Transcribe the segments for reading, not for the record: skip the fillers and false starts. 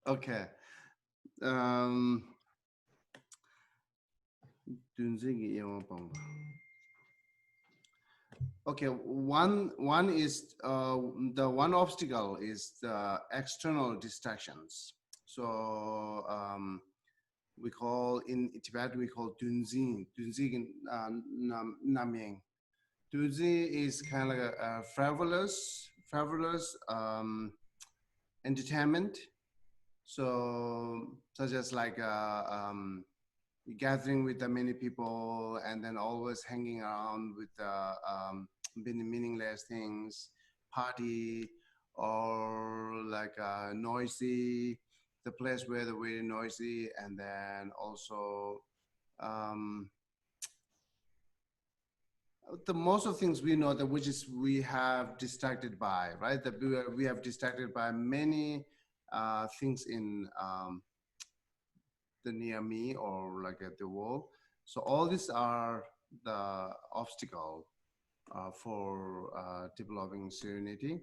Okay. Um, okay, one is the one obstacle is the external distractions. So we call in Tibet we call dunzin, dunzin naming. Dunzin is kind of like a frivolous entertainment. So such as like gathering with the many people and then always hanging around with meaningless things, party, or like noisy, the place where they're very noisy, and then also um, the most of things we know that which is we have distracted by, right? That we have distracted by many things in the near me or like at the wall. So all these are the obstacle for developing serenity.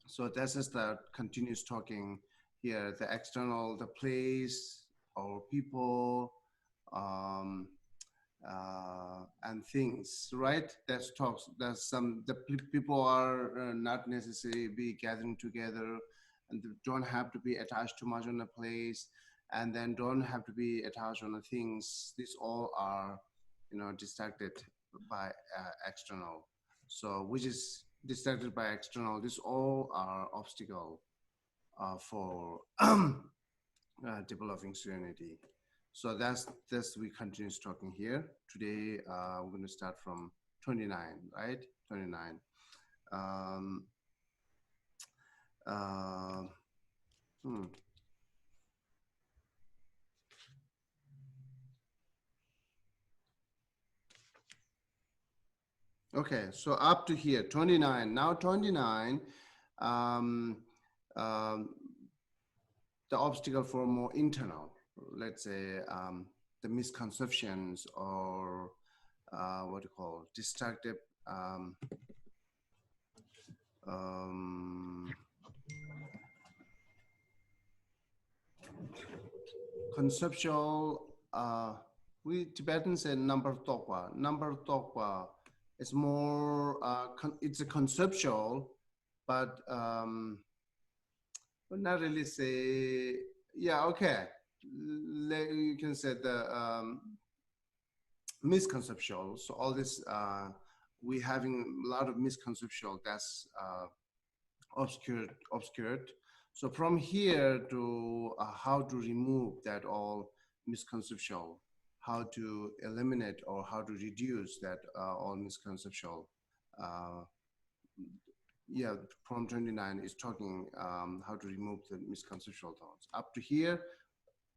So this is the continuous talking here, the external, the place or people um, and things, right? That's talks. That's some the people are not necessarily be gathering together, and they don't have to be attached too much on a place, and then don't have to be attached on the things. These all are, distracted by external. So which is distracted by external. These all are obstacle for developing serenity. So that's we continue talking here. Today we're going to start from 29, right? 29. Um, uh, hmm. Okay, so up to here, 29. Now 29, um, um, the obstacle for more internal, let's say the misconceptions or what do you call destructive um, conceptual. We Tibetans say number tokwa. Number tokwa is more. It's a conceptual, but would not really say. Yeah, okay. You can say the misconceptual. So all this we having a lot of misconceptual. That's obscured. So from here to how to remove that all misconceptual, how to eliminate or how to reduce that all misconceptual. Uh, yeah, from 29 is talking how to remove the misconceptual thoughts. Up to here,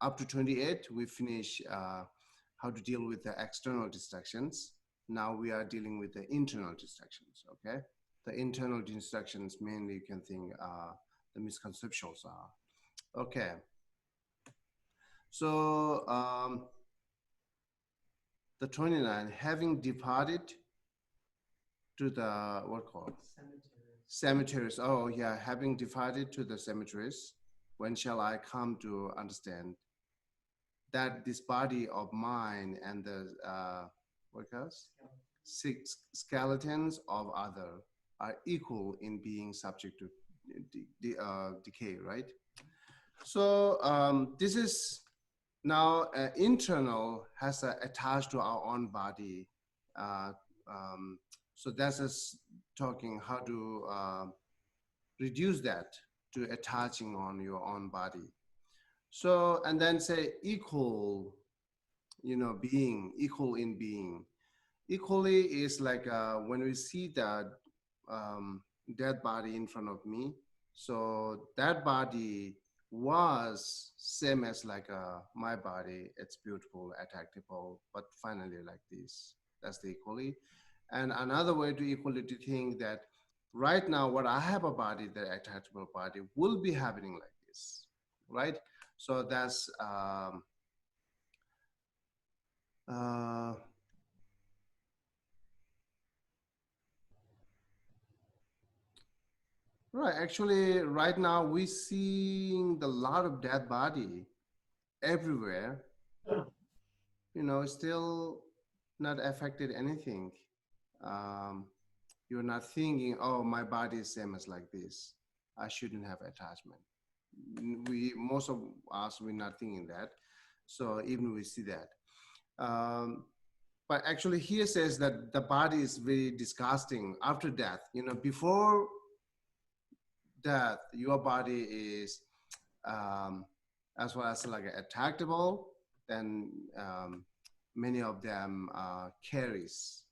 up to 28, we finish how to deal with the external distractions. Now we are dealing with the internal distractions, okay? The internal distractions mainly you can think the misconceptions are. Okay. So the 29, having departed to the, what called? Cemeteries. Oh yeah, having departed to the cemeteries, when shall I come to understand that this body of mine and the, what else? Six skeletons of other are equal in being subject to decay, right? So this is now internal has attached to our own body. Uh, so that's us talking how to reduce that to attaching on your own body. So and then say equal, being equal in being. Equally is like when we see that dead body in front of me. So that body was same as like my body. It's beautiful, attractable, but finally like this. That's the equally. And another way to equally to think that right now what I have a body, the attachable body, will be happening like this, right? So that's uh, Right. Actually, right now we seeing the lot of dead body everywhere. Still not affected anything. Um, you're not thinking, oh, my body is same as like this. I shouldn't have attachment. We most of us we're not thinking that. So even we see that. Um, but actually here says that the body is very disgusting after death. Before death, your body is um, as well as like attractable, then many of them carries.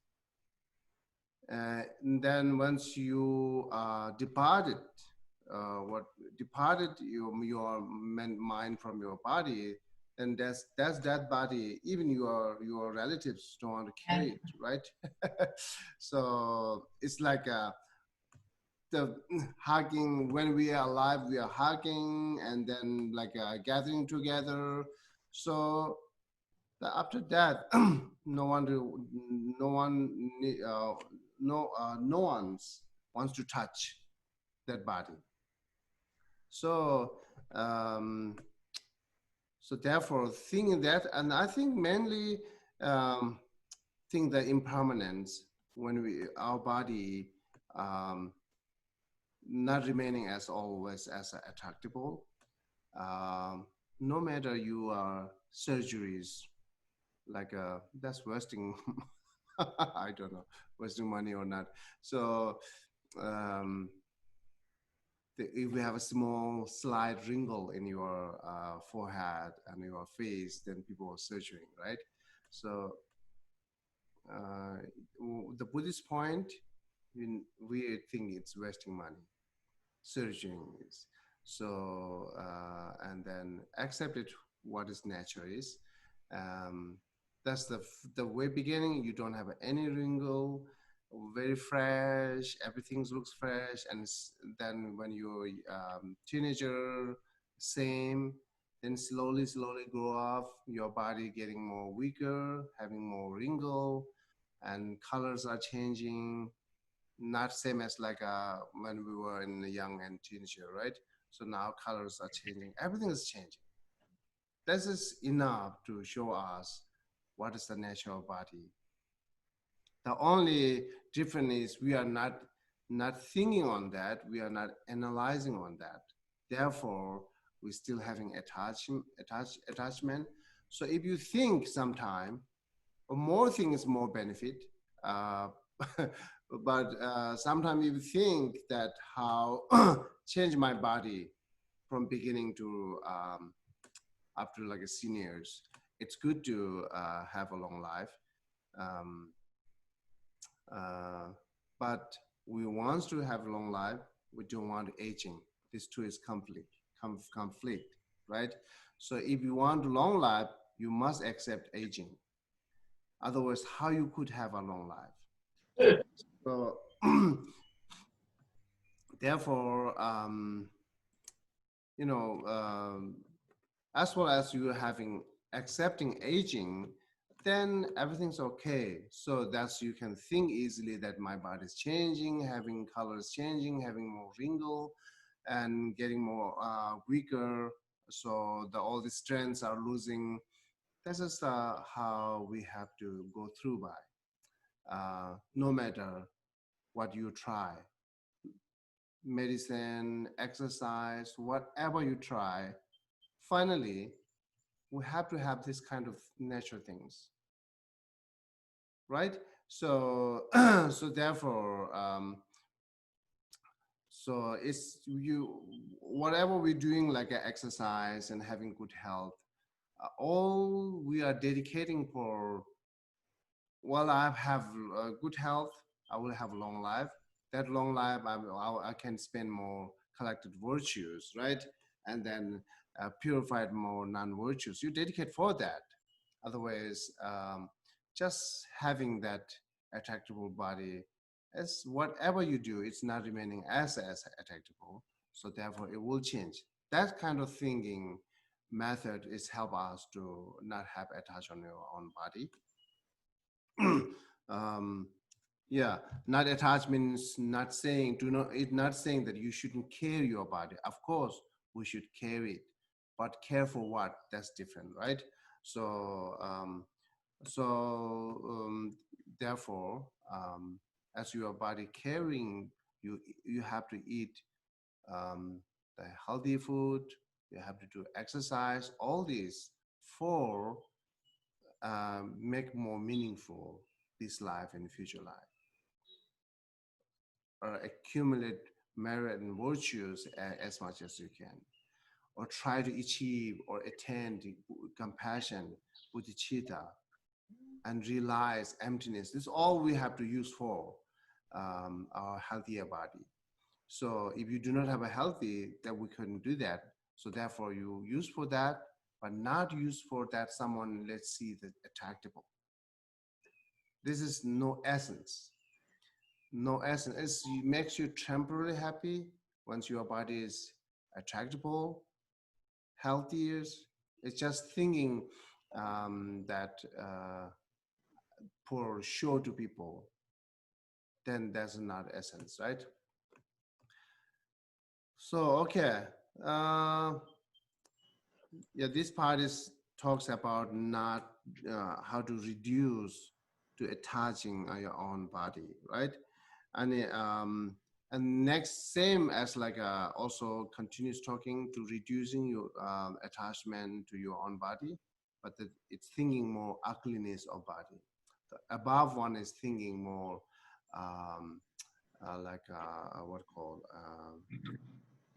And then once you departed, what departed your mind from your body, then that's that body. Even your relatives don't want to carry it, right? So it's like the hugging. When we are alive, we are hugging, and then like gathering together. So after that, no one to, no one no one's wants to touch that body. So um, so therefore thinking that, and I think mainly um, think the impermanence when our body um, not remaining as always as attractable. No matter you are surgeries, like that's wasting I don't know, wasting money or not. So um, if you have a small slight wrinkle in your forehead and your face, then people are searching, right? So uh, the Buddhist point, we think it's wasting money, searching is. So and then accept it what is nature is. Um, that's the way beginning. You don't have any wrinkle, very fresh. Everything looks fresh, and then when you're teenager, same. Then slowly grow up. Your body getting more weaker, having more wrinkle, and colors are changing. Not same as like when we were in the young and teenager, right? So now colors are changing. Everything is changing. This is enough to show us what is the natural body. The only difference is we are not thinking on that. We are not analyzing on that. Therefore, we're still having attachment. So if you think sometime, more things, more benefit. Uh, but sometimes you think that how change my body from beginning to up to like a seniors. It's good to have a long life, um, uh, but we want to have a long life. We don't want aging. This two is conflict, right? So if you want a long life, you must accept aging. Otherwise, how you could have a long life? So therefore, as well as you having accepting aging, then everything's okay. So that's you can think easily that my body's changing, having colors changing, having more wrinkle, and getting more weaker. So all the strengths are losing. This is how we have to go through by. No matter what you try, medicine, exercise, whatever you try, finally, we have to have this kind of natural things, right? So, so therefore, so it's you, whatever we're doing, like exercise and having good health, all we are dedicating for, well, I have good health, I will have a long life. That long life, I can spend more collected virtues, right? And then purified more non-virtues. You dedicate for that. Otherwise, just having that attractable body, as whatever you do, it's not remaining as attractable. So therefore, it will change. That kind of thinking method is help us to not have attach on your own body. um, Yeah, not attachment is not saying do not. It's not saying that you shouldn't care your body. Of course, we should care it, but care for what? That's different, right? So, therefore, as your body caring, you have to eat um, the healthy food. You have to do exercise. All these for make more meaningful this life and future life, or accumulate merit and virtues as much as you can, or try to achieve or attain the compassion, bodhicitta, and realize emptiness. This is all we have to use for our healthier body. So if you do not have a healthy, that we couldn't do that. So therefore you use for that, but not use for that someone, let's see, that attractable. This is no essence. No essence. It makes you temporarily happy once your body is attractable, healthier. It's just thinking that for show to people, then that's not essence, right? So, okay. Uh, yeah, this part is talks about not how to reduce to attaching on your own body, right? And next, same as like also continues talking to reducing your attachment to your own body, but it's thinking more ugliness of body. The above one is thinking more um, what called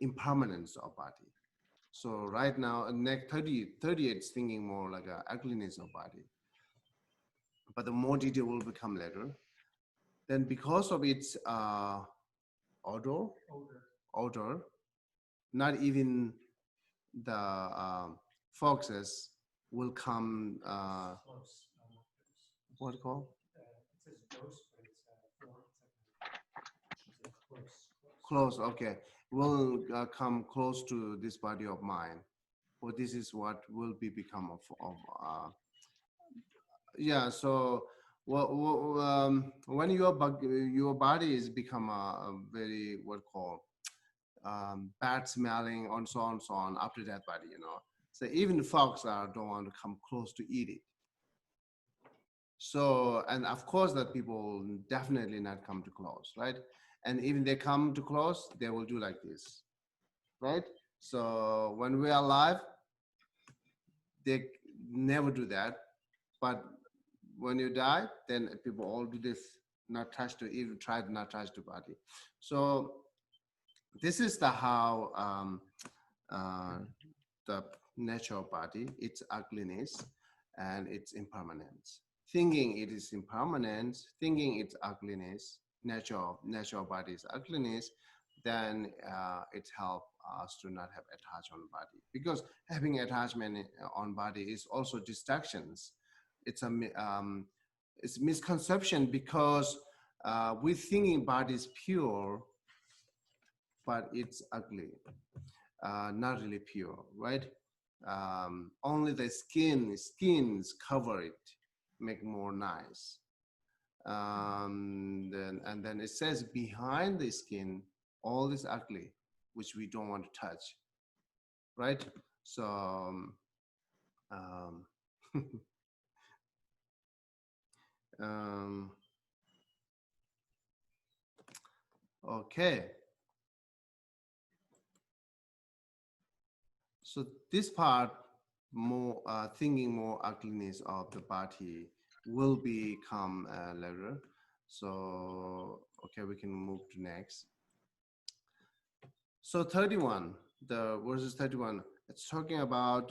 impermanence of body. So right now, next 38 is thinking more like a ugliness of body, but the more detail will become later. Then because of its odor, odor, not even the foxes will come, what do you call? Close, okay. Will come close to this body of mine. Well, this is what will be become of yeah. So when your body is become a very what called bad smelling and so on so on after that body, you know. So even the fox don't want to come close to eat it. So, and of course that people definitely not come to close, right? And even they come to close, they will do like this, right? So when we are alive, they never do that. But when you die, then people all do this, not touch to even try to not touch the body. So this is the how uh, the natural body, its ugliness and its impermanence. Thinking it is impermanence, thinking its ugliness, natural body's ugliness, then it helps us to not have attachment on body. Because having attachment on body is also distractions. It's a it's misconception because we thinking body is pure, but it's ugly, not really pure, right? Only the skins cover it, make more nice. And then it says behind the skin, all is ugly, which we don't want to touch, right? So, um, um, okay. So this part, more thinking more ugliness of the body will become later. So, okay, we can move to next. So 31, the verses 31, it's talking about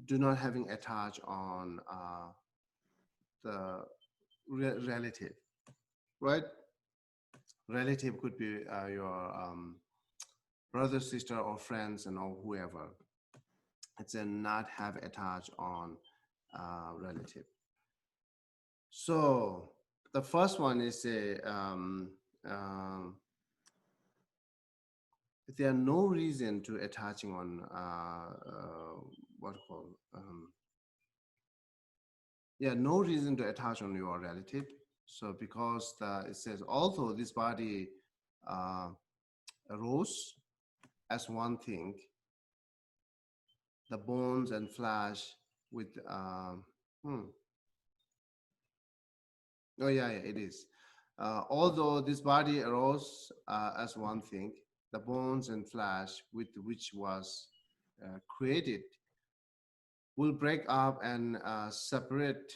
do not having attach on the relative, right? Relative could be your brother, sister, or friends, and or whoever. It's a not have attach on relative. So the first one is a there are no reason to attaching on what called yeah, no reason to attach on your relative. So because it says, although this body arose as one thing, the bones and flesh with, oh yeah, yeah, it is. Although this body arose as one thing, the bones and flesh with which was created will break up and separate.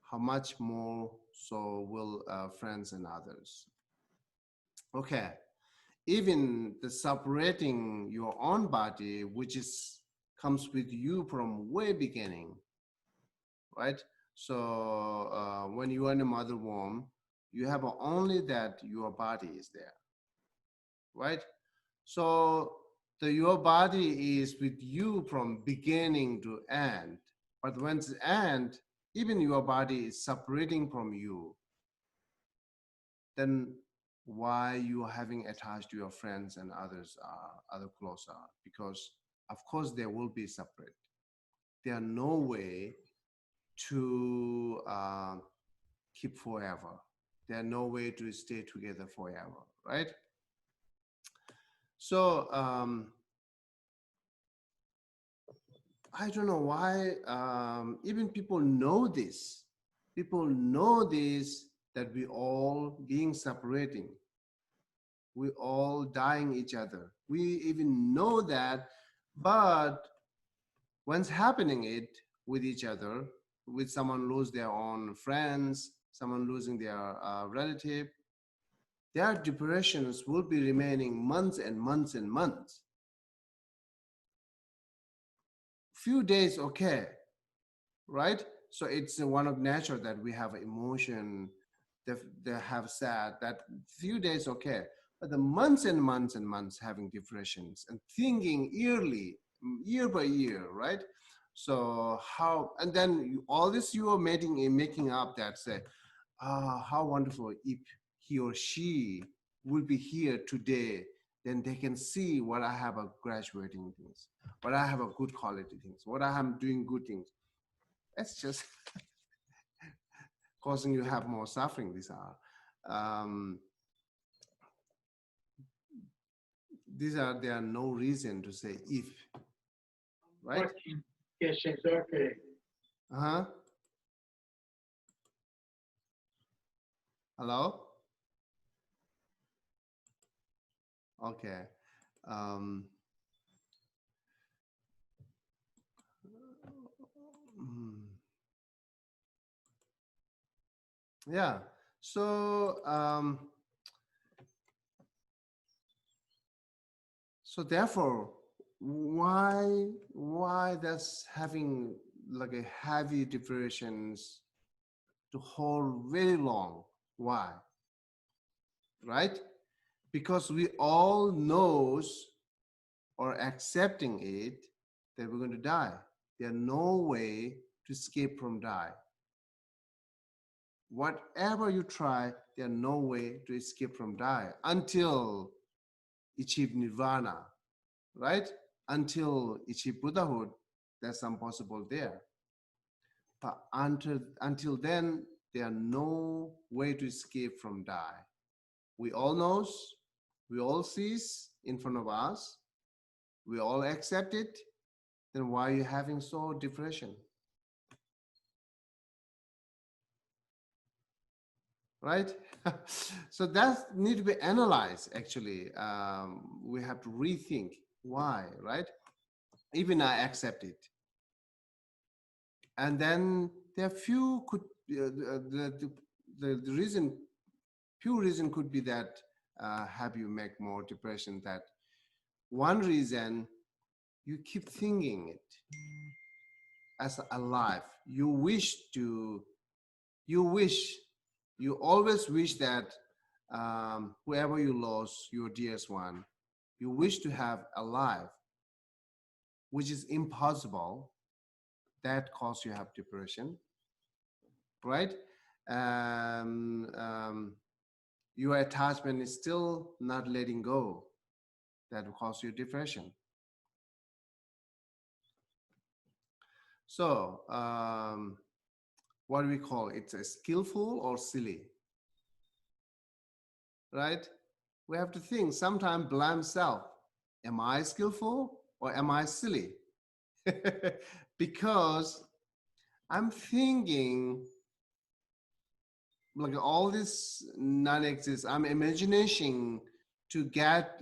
How much more so will friends and others? Okay, even the separating your own body, which is comes with you from way beginning, right? So when you are in a mother womb, you have only that your body is there, right? So your body is with you from beginning to end. But when it's end, even your body is separating from you, then why you are having attached to your friends and others, other closer? Because of course they will be separate. There are no way to keep forever. There are no way to stay together forever, right? So I don't know why even people know this. People know this, that we all being separating. We all dying each other. We even know that, but when's happening it with each other, with someone lose their own friends, someone losing their relative, their depressions will be remaining months and months and months. Few days, okay, right? So it's one of nature that we have emotion, they have sad, that few days, okay. But the months and months and months having depressions and thinking yearly, year by year, right? So how, and then all this you are making up that say, how wonderful if he or she will be here today, then they can see what I have a graduating things, what I have a good quality things, what I am doing good things. That's just causing you to have more suffering. There are no reason to say if, right? Geshe, okay. Uh-huh. Hello? Okay. Um, yeah. So so therefore, why that's having like a heavy depressions to hold very long? Why? Right? Because we all knows or accepting it that we're going to die. There's no way to escape from die. Whatever you try, there's no way to escape from die until achieve nirvana, right? Until achieve Buddhahood, there's some possible there. But until then, there are no way to escape from die. We all knows, we all sees in front of us, we all accept it. Then why are you having so depression? Right? So that need to be analyzed. Actually, we have to rethink why, right? Even I accept it, and then there are few could the reason, few reason could be that have you make more depression. That one reason, you keep thinking it as alive. You wish, you always wish that whoever you lost, your dearest one, you wish to have alive, which is impossible. That cause you have depression, right? Your attachment is still not letting go. That will cause you depression. So what do we call it? It's a skillful or silly? right? We have to think, sometimes blame self. Am I skillful or am I silly? Because I'm thinking like all this non-exist. I'm imagining to get,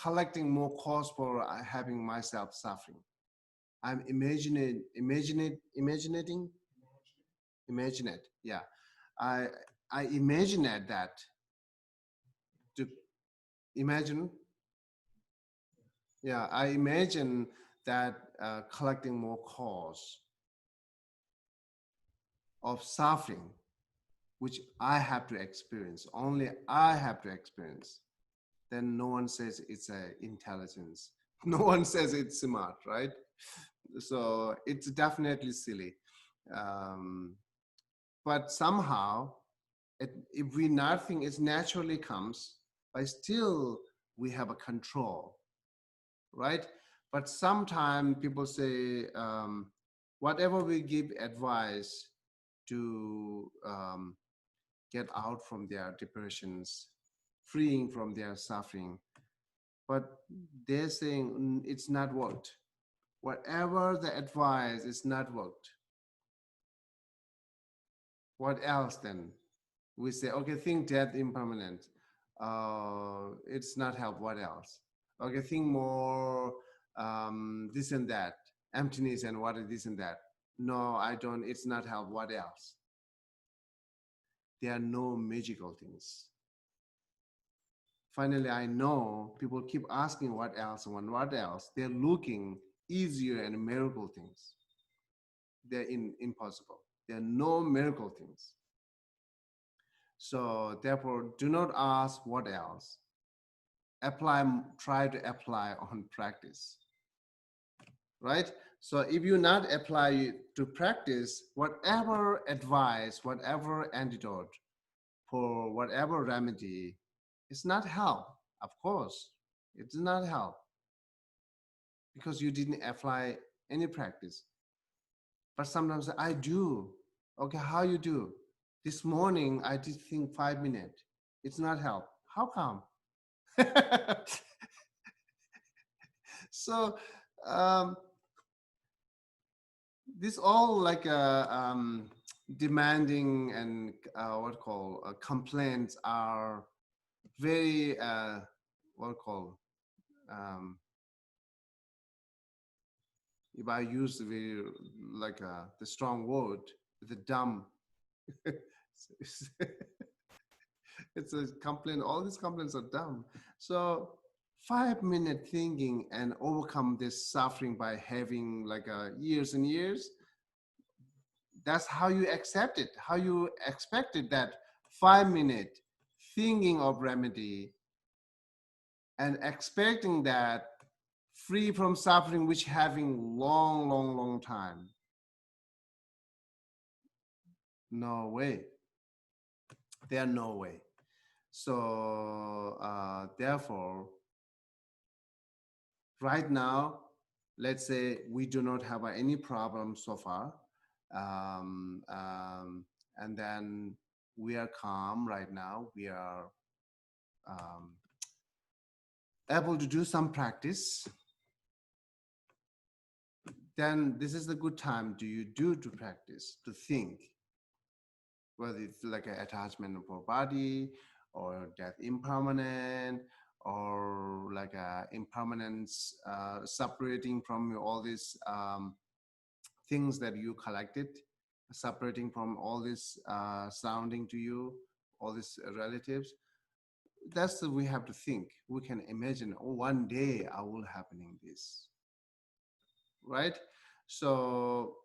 collecting more cost for having myself suffering. I'm imagine it. Yeah, I I imagine it that to imagine. Yeah, I imagine that collecting more cause of suffering, which I have to experience, only I have to experience. Then no one says it's a intelligence. No one says it's smart, right? So it's definitely silly. Um, but somehow, if we nothing, it naturally comes, but still we have a control, right? But sometimes people say, whatever we give advice to get out from their depressions, freeing from their suffering, but they're saying it's not worked. Whatever the advice is not worked. What else then? We say, okay, think death impermanent. It's not help. What else? Okay, think more this and that, emptiness and what is this and that. No, I don't. It's not help. What else? There are no magical things. Finally, I know people keep asking what else and what else. They're looking easier and miracle things. They're impossible. There are no miracle things. So therefore, do not ask what else. Try to apply on practice, right? So if you not apply to practice, whatever advice, whatever antidote for whatever remedy, it's not help. Of course, it does not help because you didn't apply any practice. But sometimes I do. Okay, how you do? This morning I did think 5 minutes. It's not help. How come? So um, this all like demanding and what call complaints are very what call um, if I use the very like the strong word, the dumb. it's it's a complaint. All these complaints are dumb. So 5 minute thinking and overcome this suffering by having like years and years. That's how you accept it. How you expected that 5 minute thinking of remedy and expecting that free from suffering, which having long time. No way. There no way. So therefore, right now, let's say we do not have any problem so far, and then we are calm right now. We are um, able to do some practice. Then this is the good time to practice, to think, whether it's like an attachment for body or death impermanent or like a impermanence separating from all these things that you collected, separating from all this surrounding to you, all these relatives. That's the we have to think. We can imagine, oh, one day I will happening this, right? So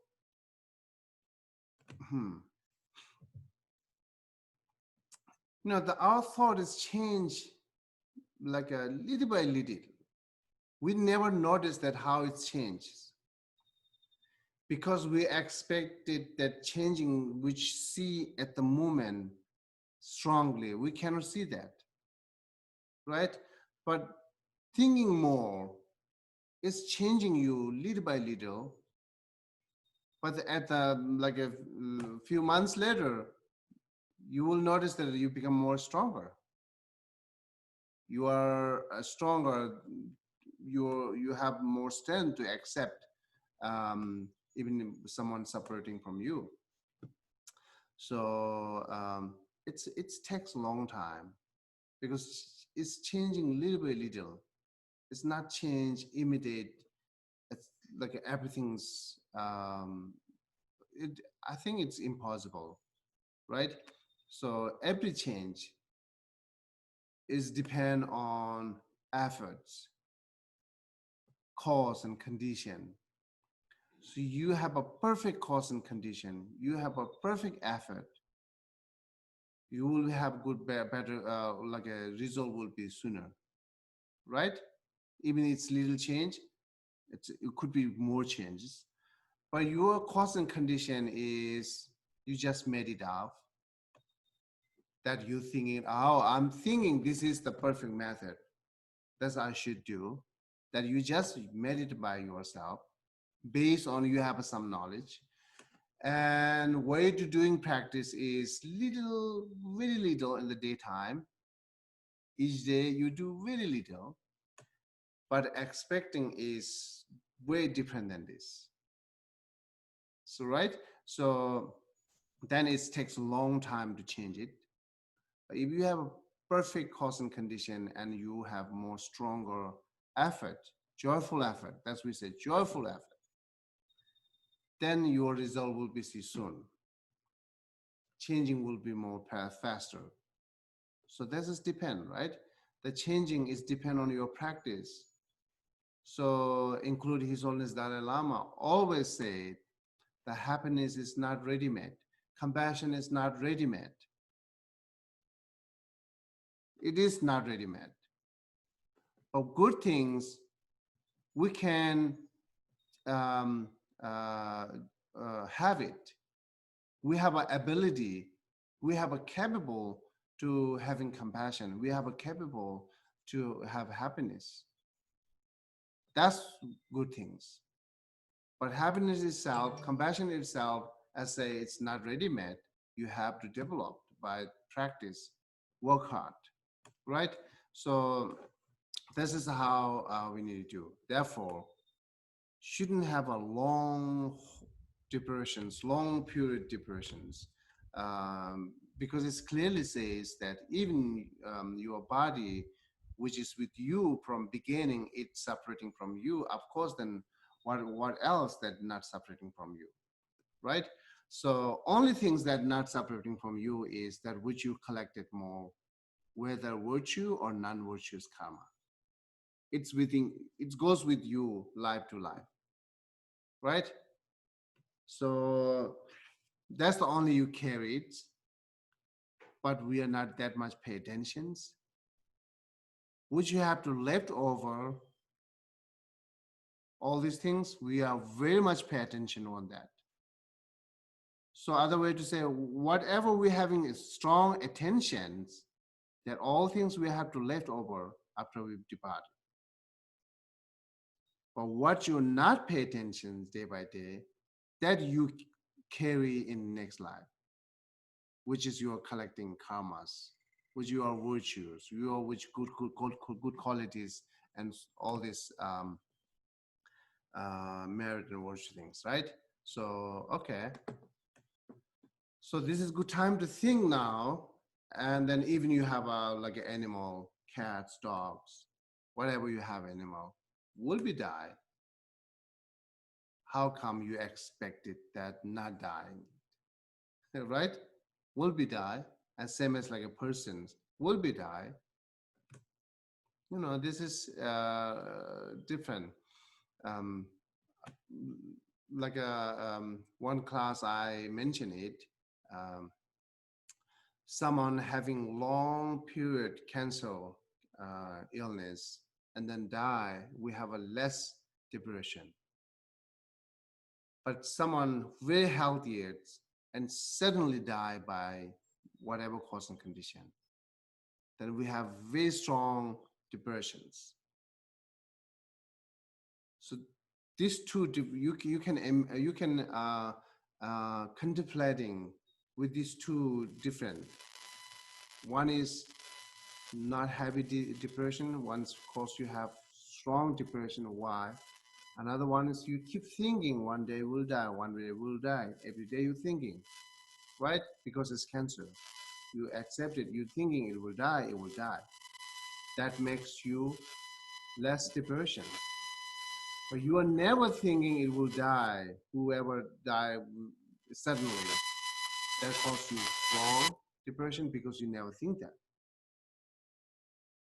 our thought is changed like a little by little. We never notice that how it changes because we expected that changing, which see at the moment strongly. We cannot see that, right? But thinking more is changing you little by little. But at the like a few months later, you will notice that you become more stronger. you are stronger, you have more strength to accept even someone separating from you. So it takes a long time because it's changing little by little. It's not change immediate. It's like everything's. I think it's impossible, right? So every change is depend on efforts, cause and condition. So you have a perfect cause and condition. You have a perfect effort. You will have good, better, like a result will be sooner, right? Even it's little change, it could be more changes. But your cause and condition is you just made it up. That you thinking, oh, I'm thinking this is the perfect method. That's what I should do. That you just made it by yourself, based on you have some knowledge. And way to doing practice is little, very little in the daytime. Each day you do very little, but expecting is way different than this. So, right? So then it takes a long time to change it. But if you have a perfect cause and condition and you have more stronger effort, joyful effort, that's what we say, joyful effort, then your result will be seen soon. Changing will be more faster. So this is depend, right? The changing is depend on your practice. So include His Holiness Dalai Lama always said that happiness is not ready-made. Compassion is not ready-made. It is not ready-made. But good things, we can have it. We have an ability, we have a capable to having compassion, we have a capable to have happiness. That's good things. But happiness itself, compassion itself, as say it's not ready-made, you have to develop by practice, work hard, right? So this is how we need to do. Therefore, shouldn't have a long depressions, long period depressions, because it clearly says that even your body, which is with you from beginning, it's separating from you. Of course, then what else that not separating from you, right? So only things that not separating from you is that which you collected more, whether virtue or non-virtuous karma. It's within, it goes with you life to life, right? So that's the only you carry it, but we are not that much pay attentions. Which you have to left over, all these things, we are very much pay attention on that. So other way to say, whatever we're having is strong attentions, that all things we have to left over after we've departed. But what you not pay attention day by day, that you carry in next life, which is you are collecting karmas, which you are virtues, you are which good qualities and all this merit and virtue things, right? So okay, so this is good time to think now. And then even you have like an animal, cats, dogs, whatever you have animal will be die. How come you expected that not dying, right? Will be die, and same as like a person will be die. You know, this is different. Um, like one class I mentioned it, someone having long period cancer illness and then die, we have a less depression. But someone very healthy and suddenly die by whatever cause and condition, then we have very strong depressions. So these two, you can contemplating with these two different. One is not heavy depression. One's cause you have strong depression. Why? Another one is you keep thinking one day will die, one day will die. Every day you're thinking, right? Because it's cancer. You accept it. You're thinking it will die, it will die. That makes you less depression. But you are never thinking it will die. Whoever die suddenly, that causes you strong depression because you never think that.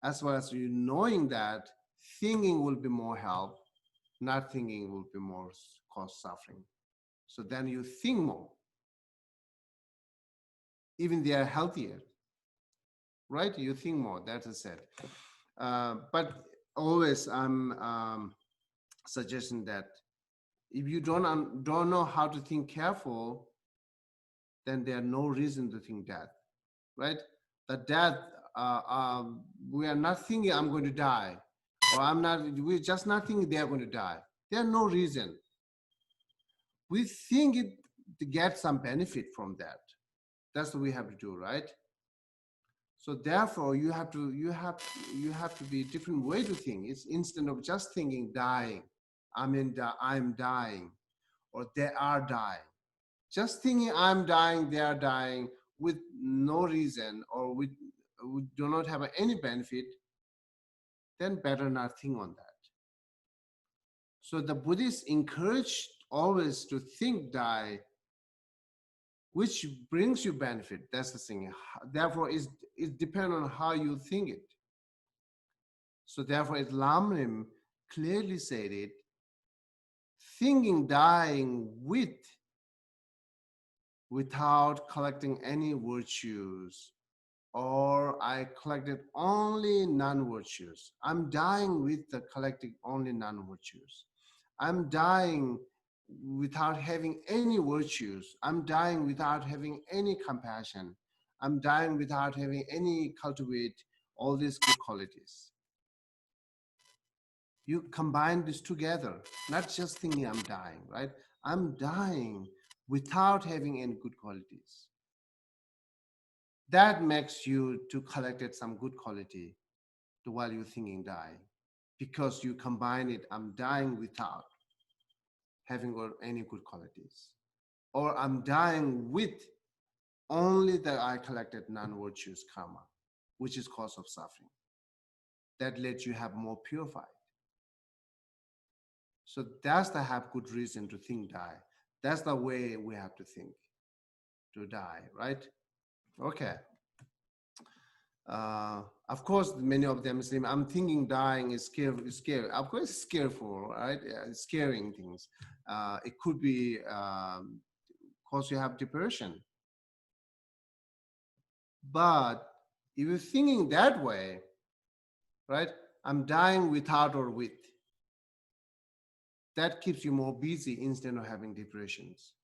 As well as you knowing that thinking will be more help, not thinking will be more cause suffering. So then you think more. Even they are healthier, right? You think more, that is it. But always I'm suggesting that if you don't know how to think careful, then there are no reason to think death, right? The death, we are not thinking I'm going to die, or we're just not thinking they're going to die. There's no reason. We think it to get some benefit from that. That's what we have to do, right? So therefore, you have to be a different way to think. It's instead of just thinking dying, I'm dying, or they are dying. Just thinking I'm dying, they are dying with no reason, or we do not have any benefit, then better not think on that. So the Buddhists encourage always to think die, which brings you benefit. That's the thing. Therefore, it depends on how you think it. So therefore, as Lamrim clearly said it, thinking dying without collecting any virtues, or I collected only non-virtues. I'm dying with the collecting only non-virtues. I'm dying without having any virtues. I'm dying without having any compassion. I'm dying without having any cultivate all these good qualities. You combine this together, not just thinking I'm dying, right? I'm dying without having any good qualities. That makes you to collected some good quality to while you're thinking dying, because you combine it, I'm dying without having any good qualities, or I'm dying with only that I collected non-virtuous karma, which is cause of suffering. That lets you have more purified. So that's the have good reason to think die. That's the way we have to think to die, right? Okay. Of course, many of them say, I'm thinking dying is scary. Of course, it's scareful, right? It's scaring things. It could be cause you have depression. But if you're thinking that way, right? I'm dying without or with. That keeps you more busy instead of having depressions,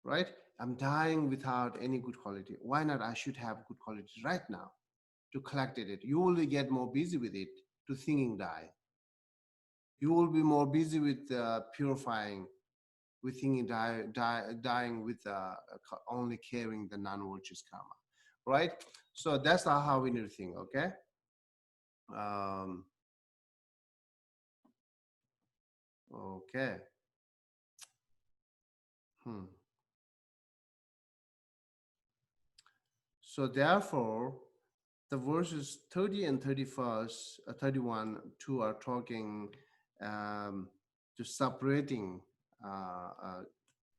right? I'm dying without any good quality. Why not? I should have good quality right now to collect it. You will get more busy with it to thinking die. You will be more busy with purifying, with thinking dying with only carrying the non-virtuous karma, right? So that's how we need to think, okay? Okay. So therefore, the verses 30 and 31, 2 are talking to separating,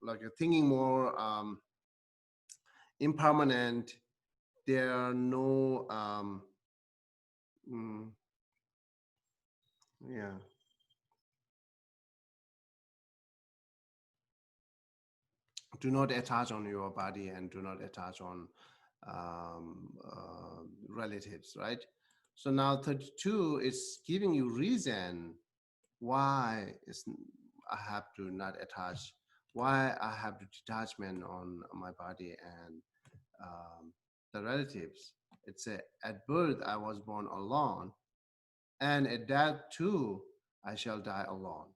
like thinking more impermanent. There are no, yeah. Do not attach on your body and do not attach on relatives, right? So now 32 is giving you reason why I have to not attach, why I have the detachment on my body and the relatives. It's at birth I was born alone, and at death too I shall die alone.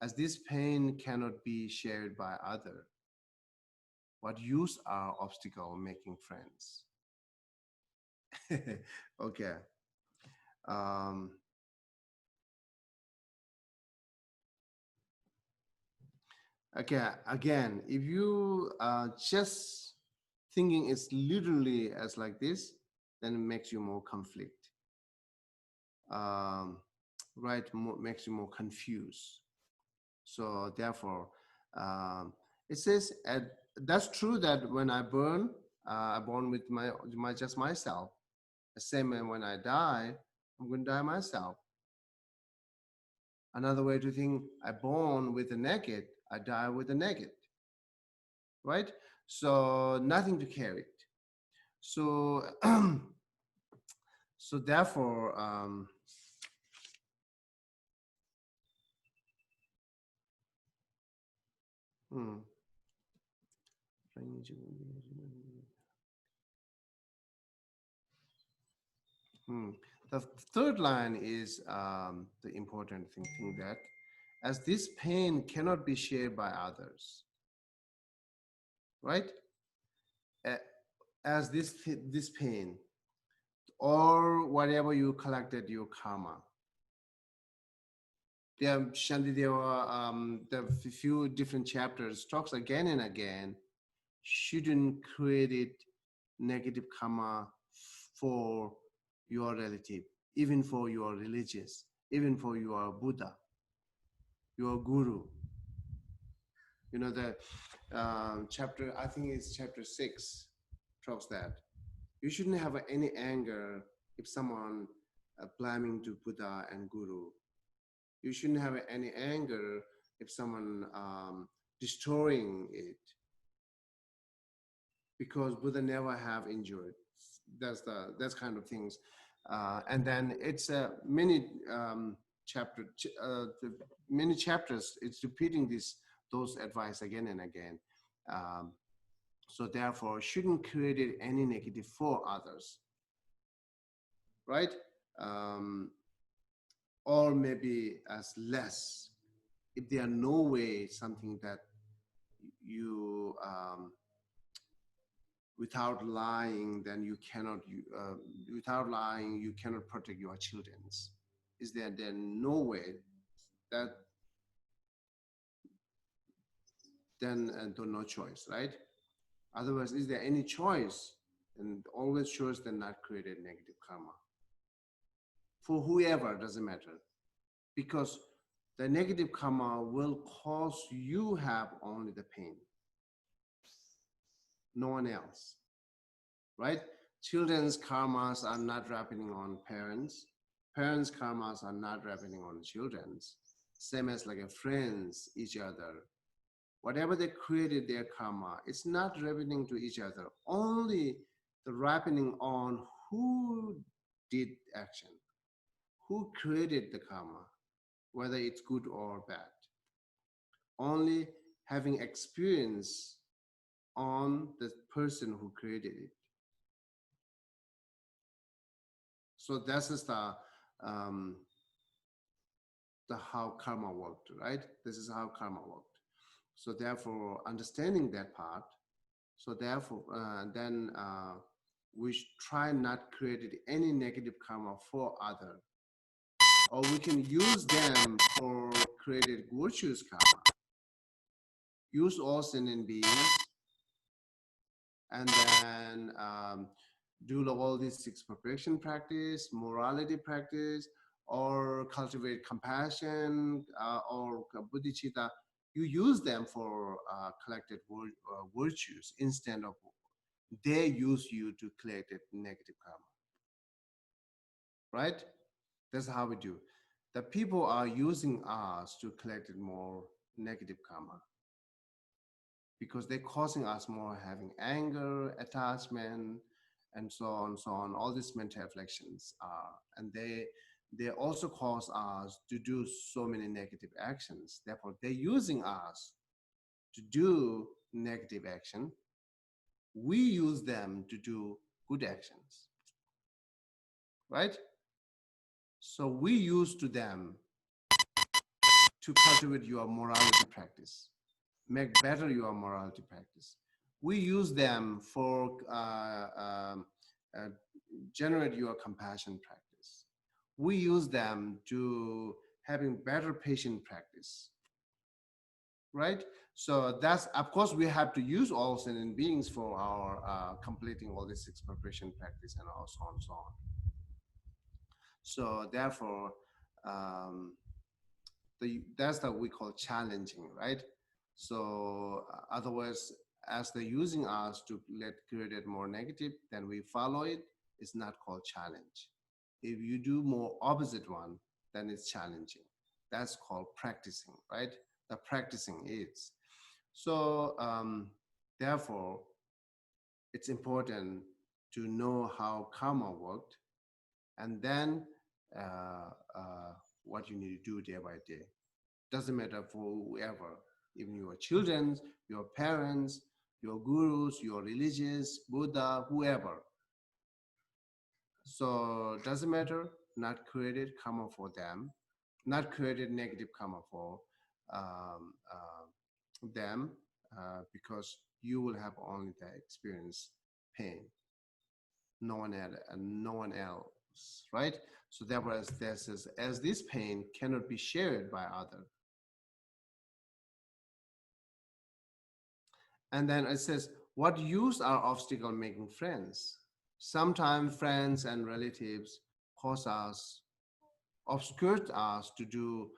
As this pain cannot be shared by other, what use are obstacle making friends? Okay. Um, okay. Again, if you just thinking it's literally as like this, then it makes you more conflict. Um, right? Makes you more confused. So therefore, it says that's true that when I burn, I burn with my just myself. The same way when I die, I'm going to die myself. Another way to think, I born with the naked, I die with the naked, right? So nothing to carry it. So so therefore, hmm. Hmm. The third line is the important thing that as this pain cannot be shared by others, right? As this pain or whatever you collected your karma. There, Shantideva, the few different chapters talks again and again. Shouldn't create it negative karma for your relative, even for your religious, even for your Buddha, your guru. You know the chapter. I think it's chapter 6. Talks that you shouldn't have any anger if someone blaming to Buddha and guru. You shouldn't have any anger if someone destroying it, because Buddha never have injured. That's kind of things, and then it's many many chapters. It's repeating those advice again and again. Um, so therefore, shouldn't create any negative for others, right? Um, or maybe as less if there are no way something that you without lying, then you cannot without lying you cannot protect your children's. Is there then no way that then no choice, right? Otherwise, is there any choice? And always choice then not created negative karma for whoever, doesn't matter, because the negative karma will cause you have only the pain, no one else, right? Children's karmas are not happening on parents. Parents' karmas are not happening on children's. Same as like a friends, each other. Whatever they created their karma, it's not happening to each other. Only the happening on who did action, who created the karma, whether it's good or bad. Only having experience on the person who created it. So that's just the how karma worked, right? This is how karma worked. So therefore, understanding that part. So therefore, then we try not create any negative karma for other, or we can use them for created virtuous karma. Use all sentient beings, and then do all these 6 perfection practice, morality practice, or cultivate compassion or bodhicitta. You use them for collected virtues instead of they use you to collect negative karma, right? That's how we do. The people are using us to collect more negative karma because they're causing us more having anger, attachment, and so on, so on. All these mental afflictions are, and they also cause us to do so many negative actions. Therefore, they're using us to do negative action. We use them to do good actions, right? So we use to them to cultivate your morality practice, make better your morality practice. We use them for generate your compassion practice. We use them to having better patient practice, right? So that's, of course, we have to use all sentient beings for our completing all this six preparation practice and so on and so on. So therefore, that's what we call challenging, right? So otherwise, as they're using us to create it more negative, then we follow it. It's not called challenge. If you do more opposite one, then it's challenging. That's called practicing, right? The practicing is. So therefore, it's important to know how karma worked, and then what you need to do day by day. Doesn't matter for whoever, even your children, your parents, your gurus, your religious, Buddha, whoever. So doesn't matter, not created karma for them, not created negative karma for them, because you will have only the experience pain, no one else, and no one else, right? So therefore, as this pain cannot be shared by others. And then it says, what use are obstacle making friends? Sometimes friends and relatives cause us, obscure us to do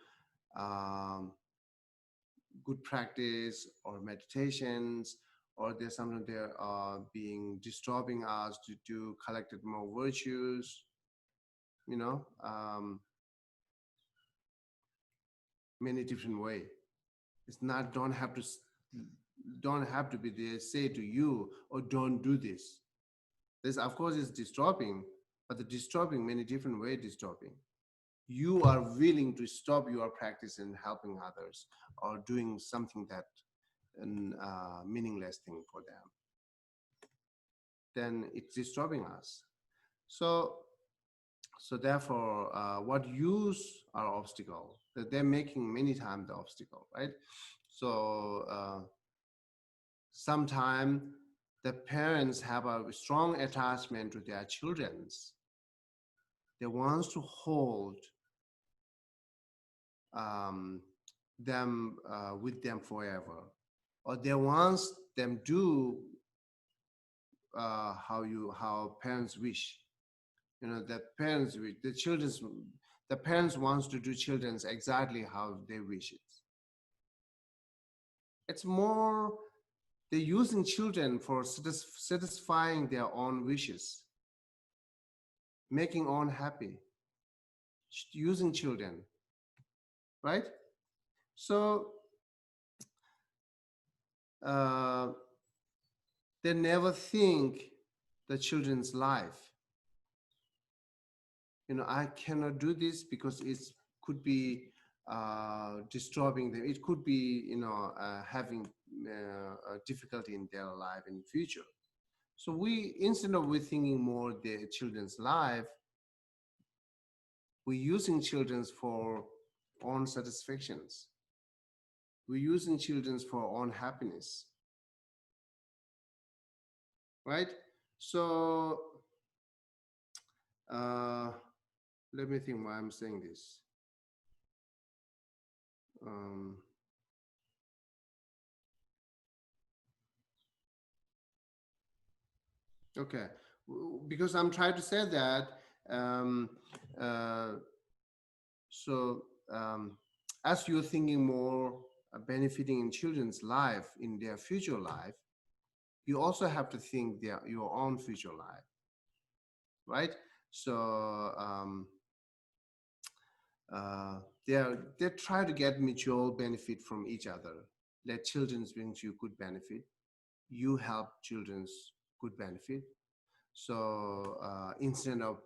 good practice or meditations, or there's something they're being disturbing us to do collected more virtues, you know, many different way. It's not don't have to be there say to you, or don't do this. This of course is disturbing, but the disturbing many different way disturbing. You are willing to stop your practice in helping others or doing something that meaningless thing for them, then it's disturbing us. So therefore, what use are obstacle? That they're making many times the obstacle, right? So sometimes the parents have a strong attachment to their children's. They want to hold them with them forever, or they want them do how parents wish. You know, the parents wish, the parents wants to do children's exactly how they wish it. It's more they're using children for satisfying their own wishes, making own happy, using children, right? So they never think the children's life. You know, I cannot do this because it could be disturbing them. It could be, you know, having a difficulty in their life in the future. So we, instead of we thinking more the children's life, we're using children's for own satisfactions. We're using children's for own happiness, right? So let me think why I'm saying this. Okay, because I'm trying to say that as you're thinking more benefiting in children's life, in their future life, you also have to think your own future life, right? So they try to get mutual benefit from each other. Let children brings you good benefit. You help children's good benefit. So instead of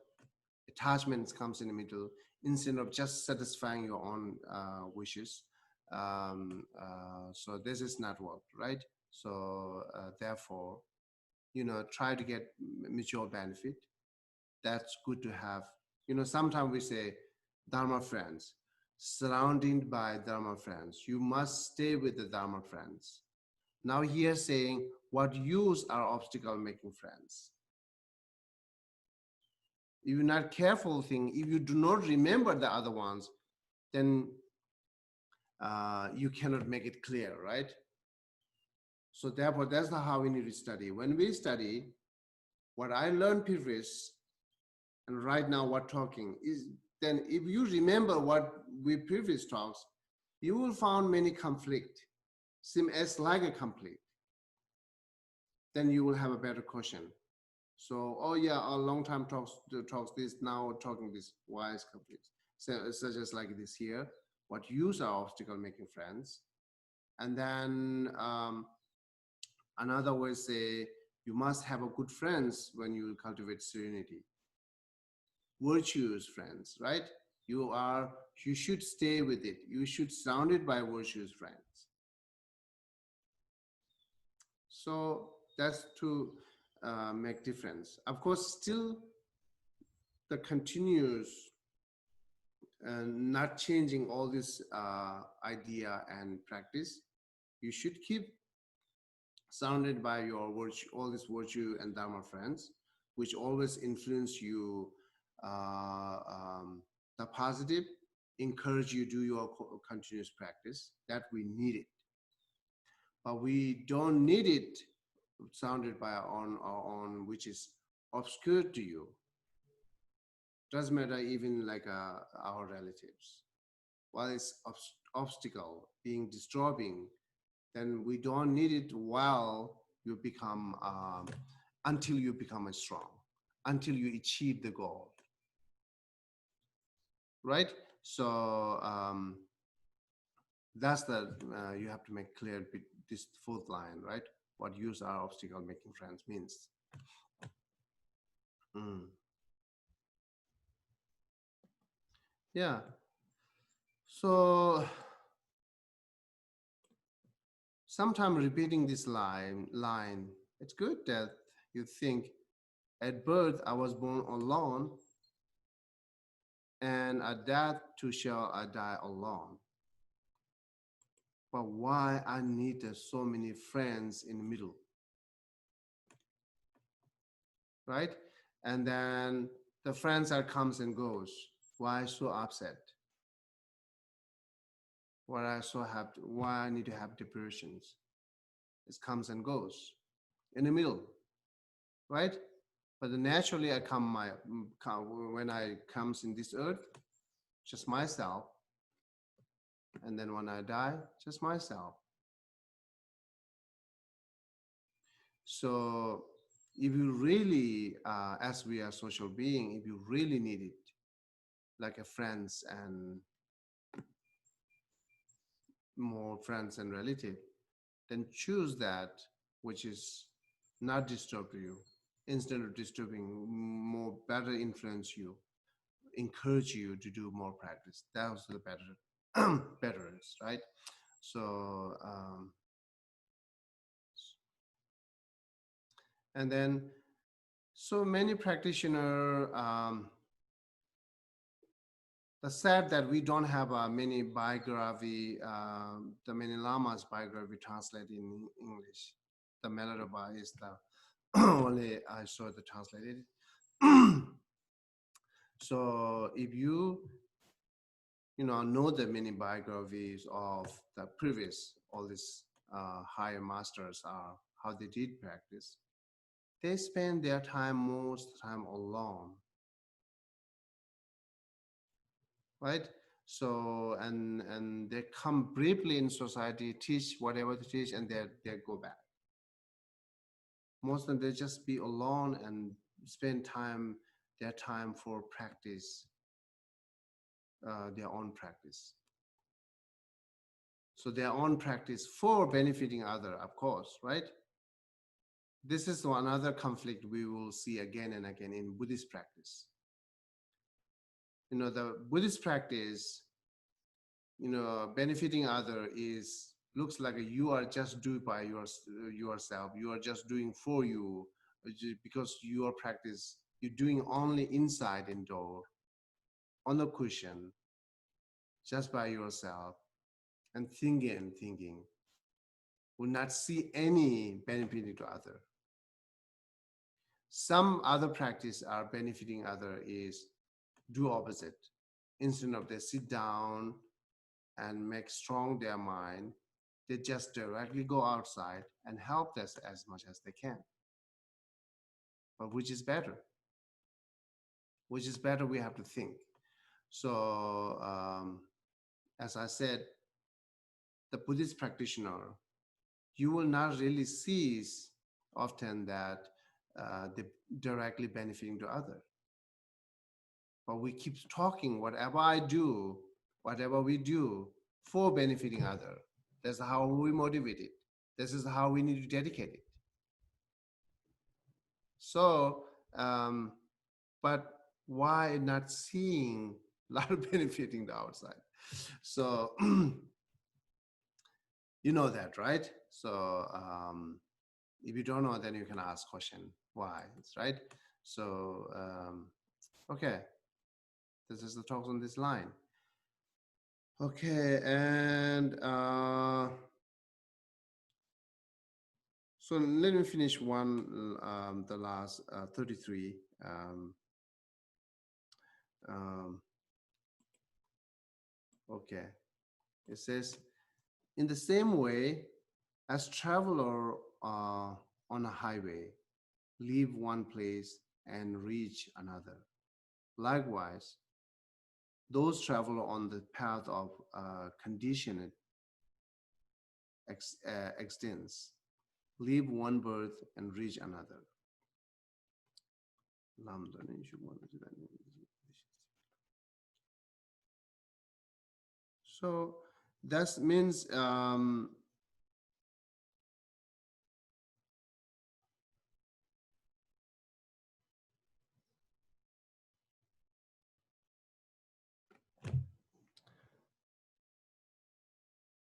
attachments comes in the middle, instead of just satisfying your own wishes. So this is not work, right? So therefore, you know, try to get mutual benefit. That's good to have. You know, sometimes we say Dharma friends, surrounded by Dharma friends. You must stay with the Dharma friends. Now here saying, what use are obstacle making friends? If you're not careful thing, if you do not remember the other ones, then you cannot make it clear, right? So therefore, that's not how we need to study. When we study, what I learned previous and right now what talking is, then if you remember what we previous talks, you will find many conflict, seem as like a conflict. Then you will have a better question. So, oh yeah, a long time talks this, now talking this, why is conflict? So, such as like this here, what use are obstacle making friends? And then another way say, you must have a good friends when you cultivate serenity. Virtuous friends, right? You should stay with it. You should surround it by virtuous friends. So that's to make difference. Of course, still the continuous and not changing all this idea and practice. You should keep surrounded by your virtue, all this virtue and dharma friends, which always influence you the positive, encourage you do your continuous practice. That we need it, but we don't need it surrounded by our own, which is obscure to you. Doesn't matter even like our relatives. While it's obstacle being disturbing, then we don't need it while you become until you become strong, until you achieve the goal, right? So that's the you have to make clear this fourth line, right? What use our obstacle making friends means. Yeah. So sometimes repeating this line, it's good that you think, at birth I was born alone, and at death too shall I die alone. But why I need so many friends in the middle, right? And then the friends are comes and goes. Why so upset? Why I need to have depressions? It comes and goes in the middle, right? But naturally, when I comes in this earth, just myself, and then when I die, just myself. So, if you really, as we are social being, if you really need it, like a friends and more friends and relative, then choose that which is not disturb you, instead of disturbing, more better influence you, encourage you to do more practice. That was the better better is, right? So and then so many practitioner the sad that we don't have many biography, the many lamas biography translated in English. The Melaraba is the only I saw the translated. So if you know the many biographies of the previous, all these higher masters are how they did practice, they spend their time most time alone, right? So and they come briefly in society, teach whatever they teach, and they go back. Most of them they just be alone and spend their time for practice, their own practice. So their own practice for benefiting other, of course, right? This is another conflict we will see again and again in Buddhist practice. The Buddhist practice, benefiting other looks like you are just doing by yourself. You are just doing for you, because your practice, you're doing only inside indoor, on the cushion, just by yourself, and thinking, will not see any benefiting to other. Some other practice are benefiting other is do opposite. Instead of they sit down and make strong their mind, they just directly go outside and help us as much as they can. But which is better? Which is better, we have to think. So as I said, the Buddhist practitioner, you will not really see often that they directly benefiting to others. But we keep talking, whatever we do for benefiting others. That's how we motivate it. This is how we need to dedicate it. So, but why not seeing a lot of benefiting the outside? So, you know that, right? So, if you don't know, then you can ask question why, right? So, okay, this is the talks on this line. Okay, and so let me finish one, the last 33. Okay, it says, in the same way as traveler on a highway, leave one place and reach another. Likewise, those travel on the path of conditioned existence, leave one birth and reach another. So that means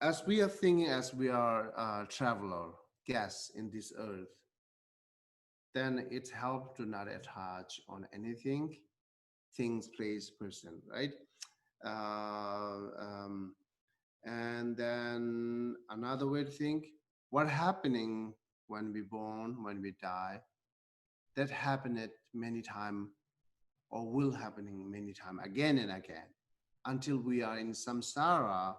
as we are thinking, as we are traveler, guests in this earth, then it helps to not attach on anything, things, place, person, right? And then another way to think, what happening when we born, when we die, that happened many times or will happening many times again and again until we are in samsara.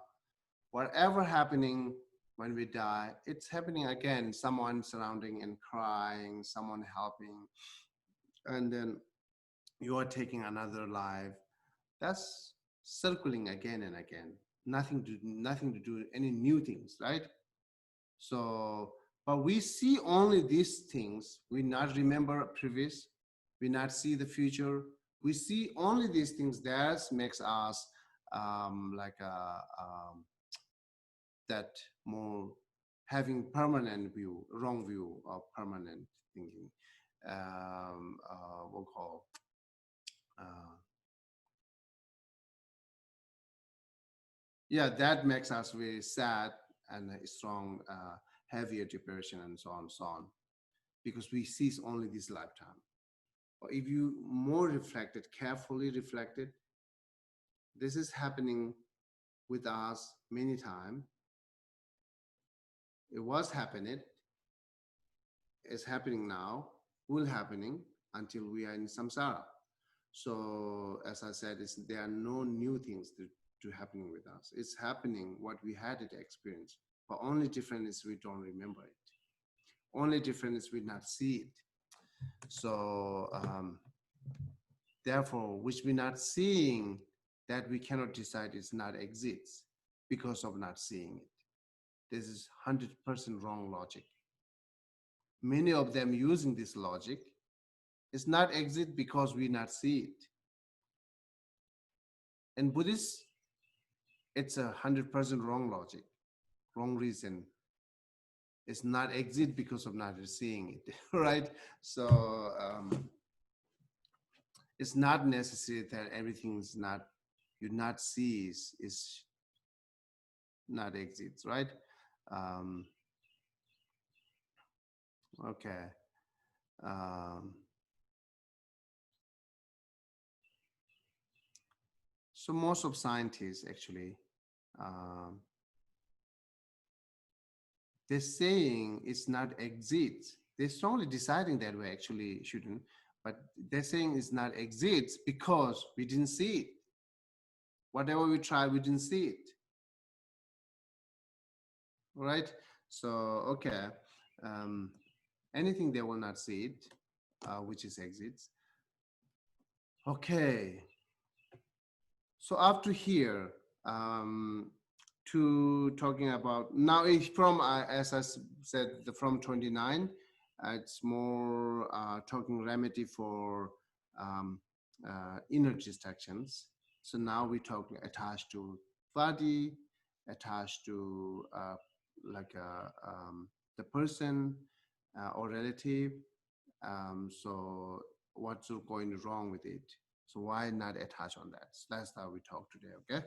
Whatever happening when we die, it's happening again. Someone surrounding and crying, someone helping, and then you are taking another life. That's circling again and again. Nothing to do any new things, right? So, but we see only these things. We not remember previous. We not see the future. We see only these things. That makes us like a that more having permanent view, wrong view of permanent thinking. We'll call yeah, that makes us very sad and a strong, heavier depression and so on, because we see only this lifetime. Or if you more reflected, carefully reflected, this is happening with us many times. It was happening, it's happening now, will happening until we are in samsara. So as I said, there are no new things to happening with us. It's happening what we had it experience, but only difference is we don't remember it. Only difference is we not see it. So therefore, which we not seeing, that we cannot decide is not exists because of not seeing it. This is 100% wrong logic. Many of them using this logic is not exist because we not see it. In Buddhist, it's 100% wrong logic, wrong reason. It's not exist because of not seeing it, right? So it's not necessary that everything is not, you not see is not exists, right? Okay. So most of scientists actually, they're saying it's not exists. They're strongly deciding that we actually shouldn't, but they're saying it's not exists because we didn't see it. Whatever we tried, we didn't see it. Right? So, okay. Anything they will not see it, which is exits. Okay. So after here, to talking about now is from as I said, from 29, it's more talking remedy for inner distractions. So now we talk attached to body, attached to the person or relative. So what's going wrong with it? So why not attach on that? So that's how we talk today, okay?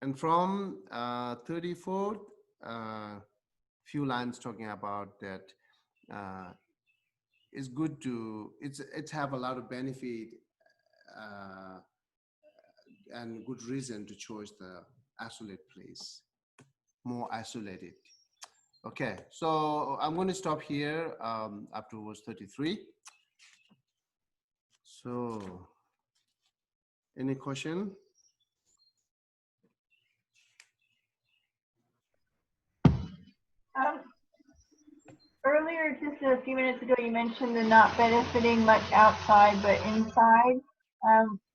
And from 34, few lines talking about that it's good to, it's have a lot of benefit and good reason to choose the isolate place, more isolated. Okay, so I'm going to stop here up to verse 33. So, any question? Earlier, just a few minutes ago, you mentioned the not benefiting much outside, but inside.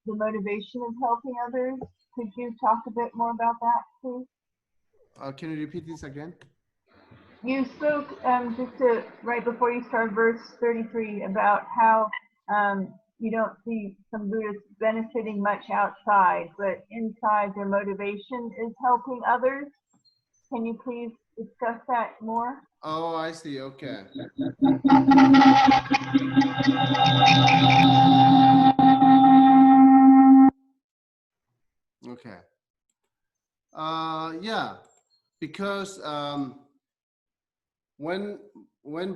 The motivation is helping others. Could you talk a bit more about that, please? Can you repeat this again? You spoke right before you started verse 33 about how you don't see some Buddhists benefiting much outside, but inside their motivation is helping others. Can you please discuss that more? Oh, I see. Okay. Okay. Yeah, because when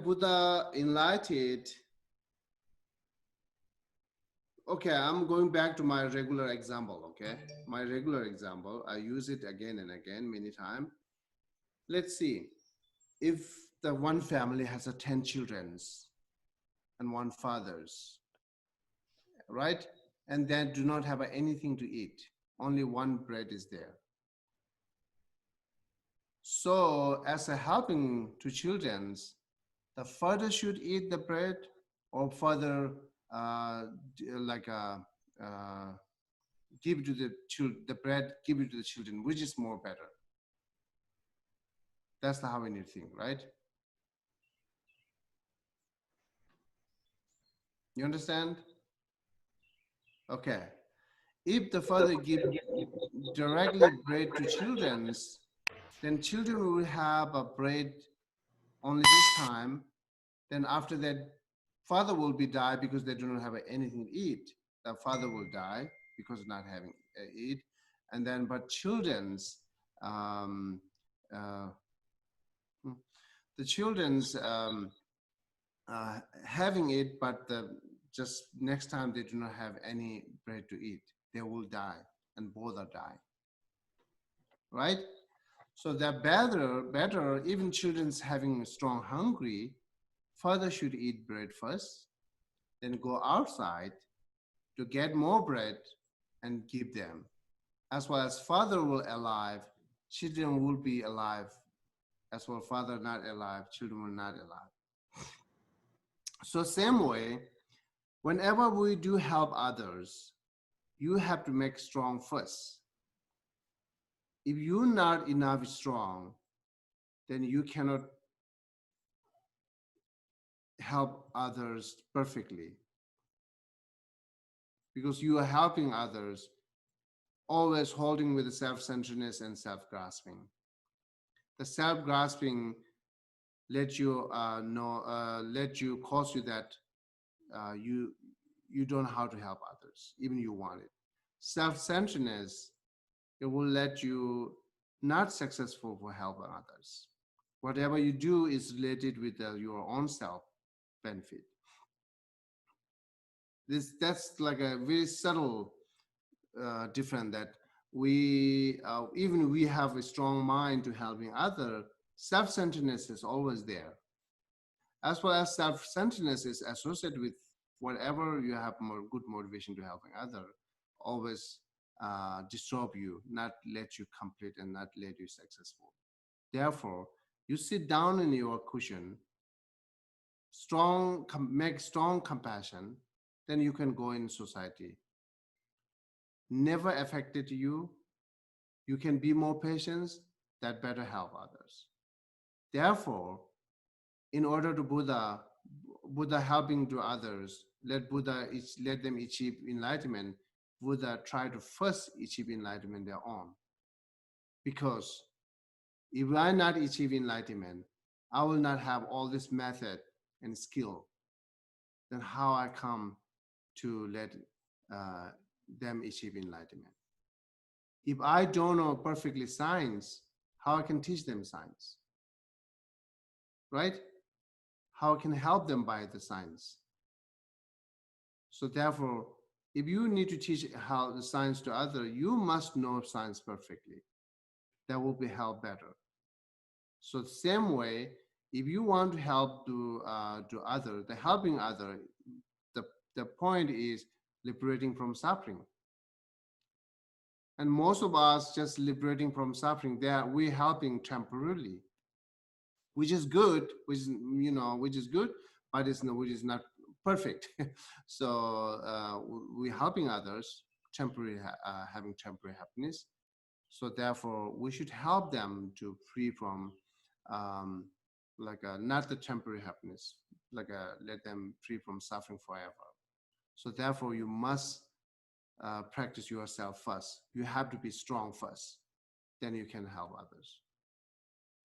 Buddha enlightened, okay, I'm going back to my regular example. Okay, my regular example. I use it again and again, many times. Let's see, if the one family has 10 children and one fathers, right? And they do not have anything to eat. Only one bread is there. So as a helping to children, the father should eat the bread or father give to the bread, give it to the children, which is more better. That's how we need to think, right? You understand? Okay. If the father gives directly bread to children, then children will have a bread only this time. Then after that, father will be die because they do not have anything to eat. The father will die because of not having eat. And then, but children's, the children's having it, but just next time they do not have any bread to eat, they will die, and both are die. Right? So that better, even children's having strong hungry, father should eat bread first, then go outside to get more bread and give them. As well as father will alive, children will be alive. As well, father not alive, children will not alive. So same way, whenever we do help others, you have to make strong first. If you're not enough strong, then you cannot help others perfectly. Because you are helping others, always holding with the self-centeredness and self-grasping. The self-grasping let you cause you that you don't know how to help others, even you want it. Self-centeredness, it will let you not successful for helping others. Whatever you do is related with your own self benefit. That's like a very subtle difference that even we have a strong mind to helping other, self-centeredness is always there. As well as self-centeredness is associated with whatever you have more good motivation to helping other, always disturb you, not let you complete and not let you successful. Therefore, you sit down in your cushion, make strong compassion, then you can go in society. Never affected you. You can be more patient, that better help others. Therefore, in order to Buddha helping to others, let them achieve enlightenment, Buddha try to first achieve enlightenment their own. Because if I not achieve enlightenment, I will not have all this method and skill. Then how I come to let them achieve enlightenment? If I don't know perfectly science, how I can teach them science? Right? How I can help them by the science? So therefore, if you need to teach how the science to others, you must know science perfectly. That will be help better. So the same way, if you want to help to other, the helping other, the point is liberating from suffering. And most of us just liberating from suffering, we're helping temporarily, which is good, which is good, but which is not perfect. So we're helping others temporary, having temporary happiness. So therefore, we should help them to free from not the temporary happiness, let them free from suffering forever. So therefore, you must practice yourself first. You have to be strong first, then you can help others.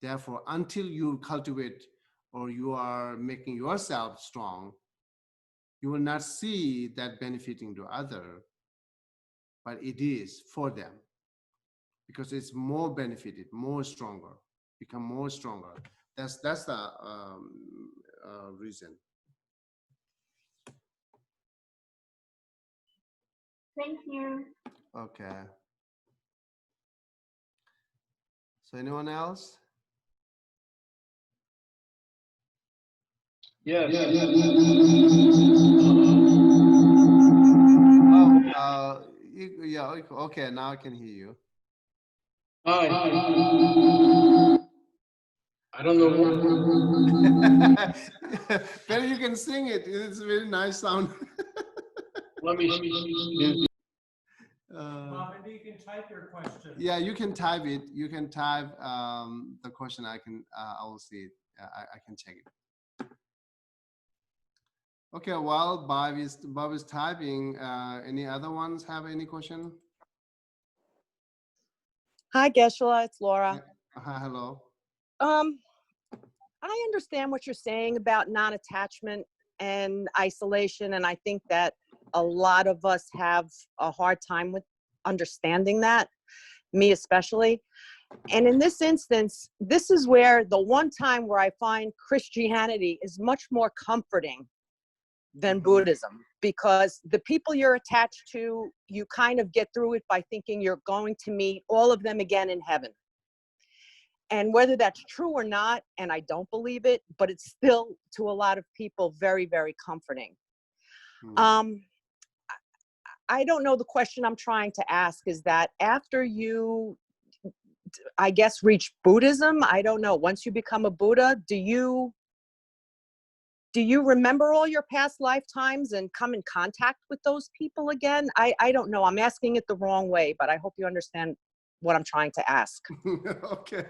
Therefore, until you cultivate or you are making yourself strong, you will not see that benefiting to others, but it is for them, because it's more benefited, more stronger, become more stronger. That's the reason. Thank you. Okay. So anyone else? Yes. Oh, yeah, okay, now I can hear you. Hi. I don't know. Better you can sing it. It's a very nice sound. Let me see. Maybe you can type your question. Yeah, you can type it. You can type the question. I will see it. I can check it. Okay, while Bob is typing, any other ones have any question? Hi, Geshe, it's Laura. Hi, hello. I understand what you're saying about non-attachment and isolation, and I think that a lot of us have a hard time with understanding that, me especially. And in this instance, this is where the one time where I find Christianity is much more comforting than Buddhism, because the people you're attached to, you kind of get through it by thinking you're going to meet all of them again in heaven. And whether that's true or not, and I don't believe it, but it's still, to a lot of people, very, very comforting. I don't know, the question I'm trying to ask is that after you, I guess, reach Buddhism, I don't know, once you become a Buddha, do you remember all your past lifetimes and come in contact with those people again? I don't know. I'm asking it the wrong way, but I hope you understand what I'm trying to ask. Okay,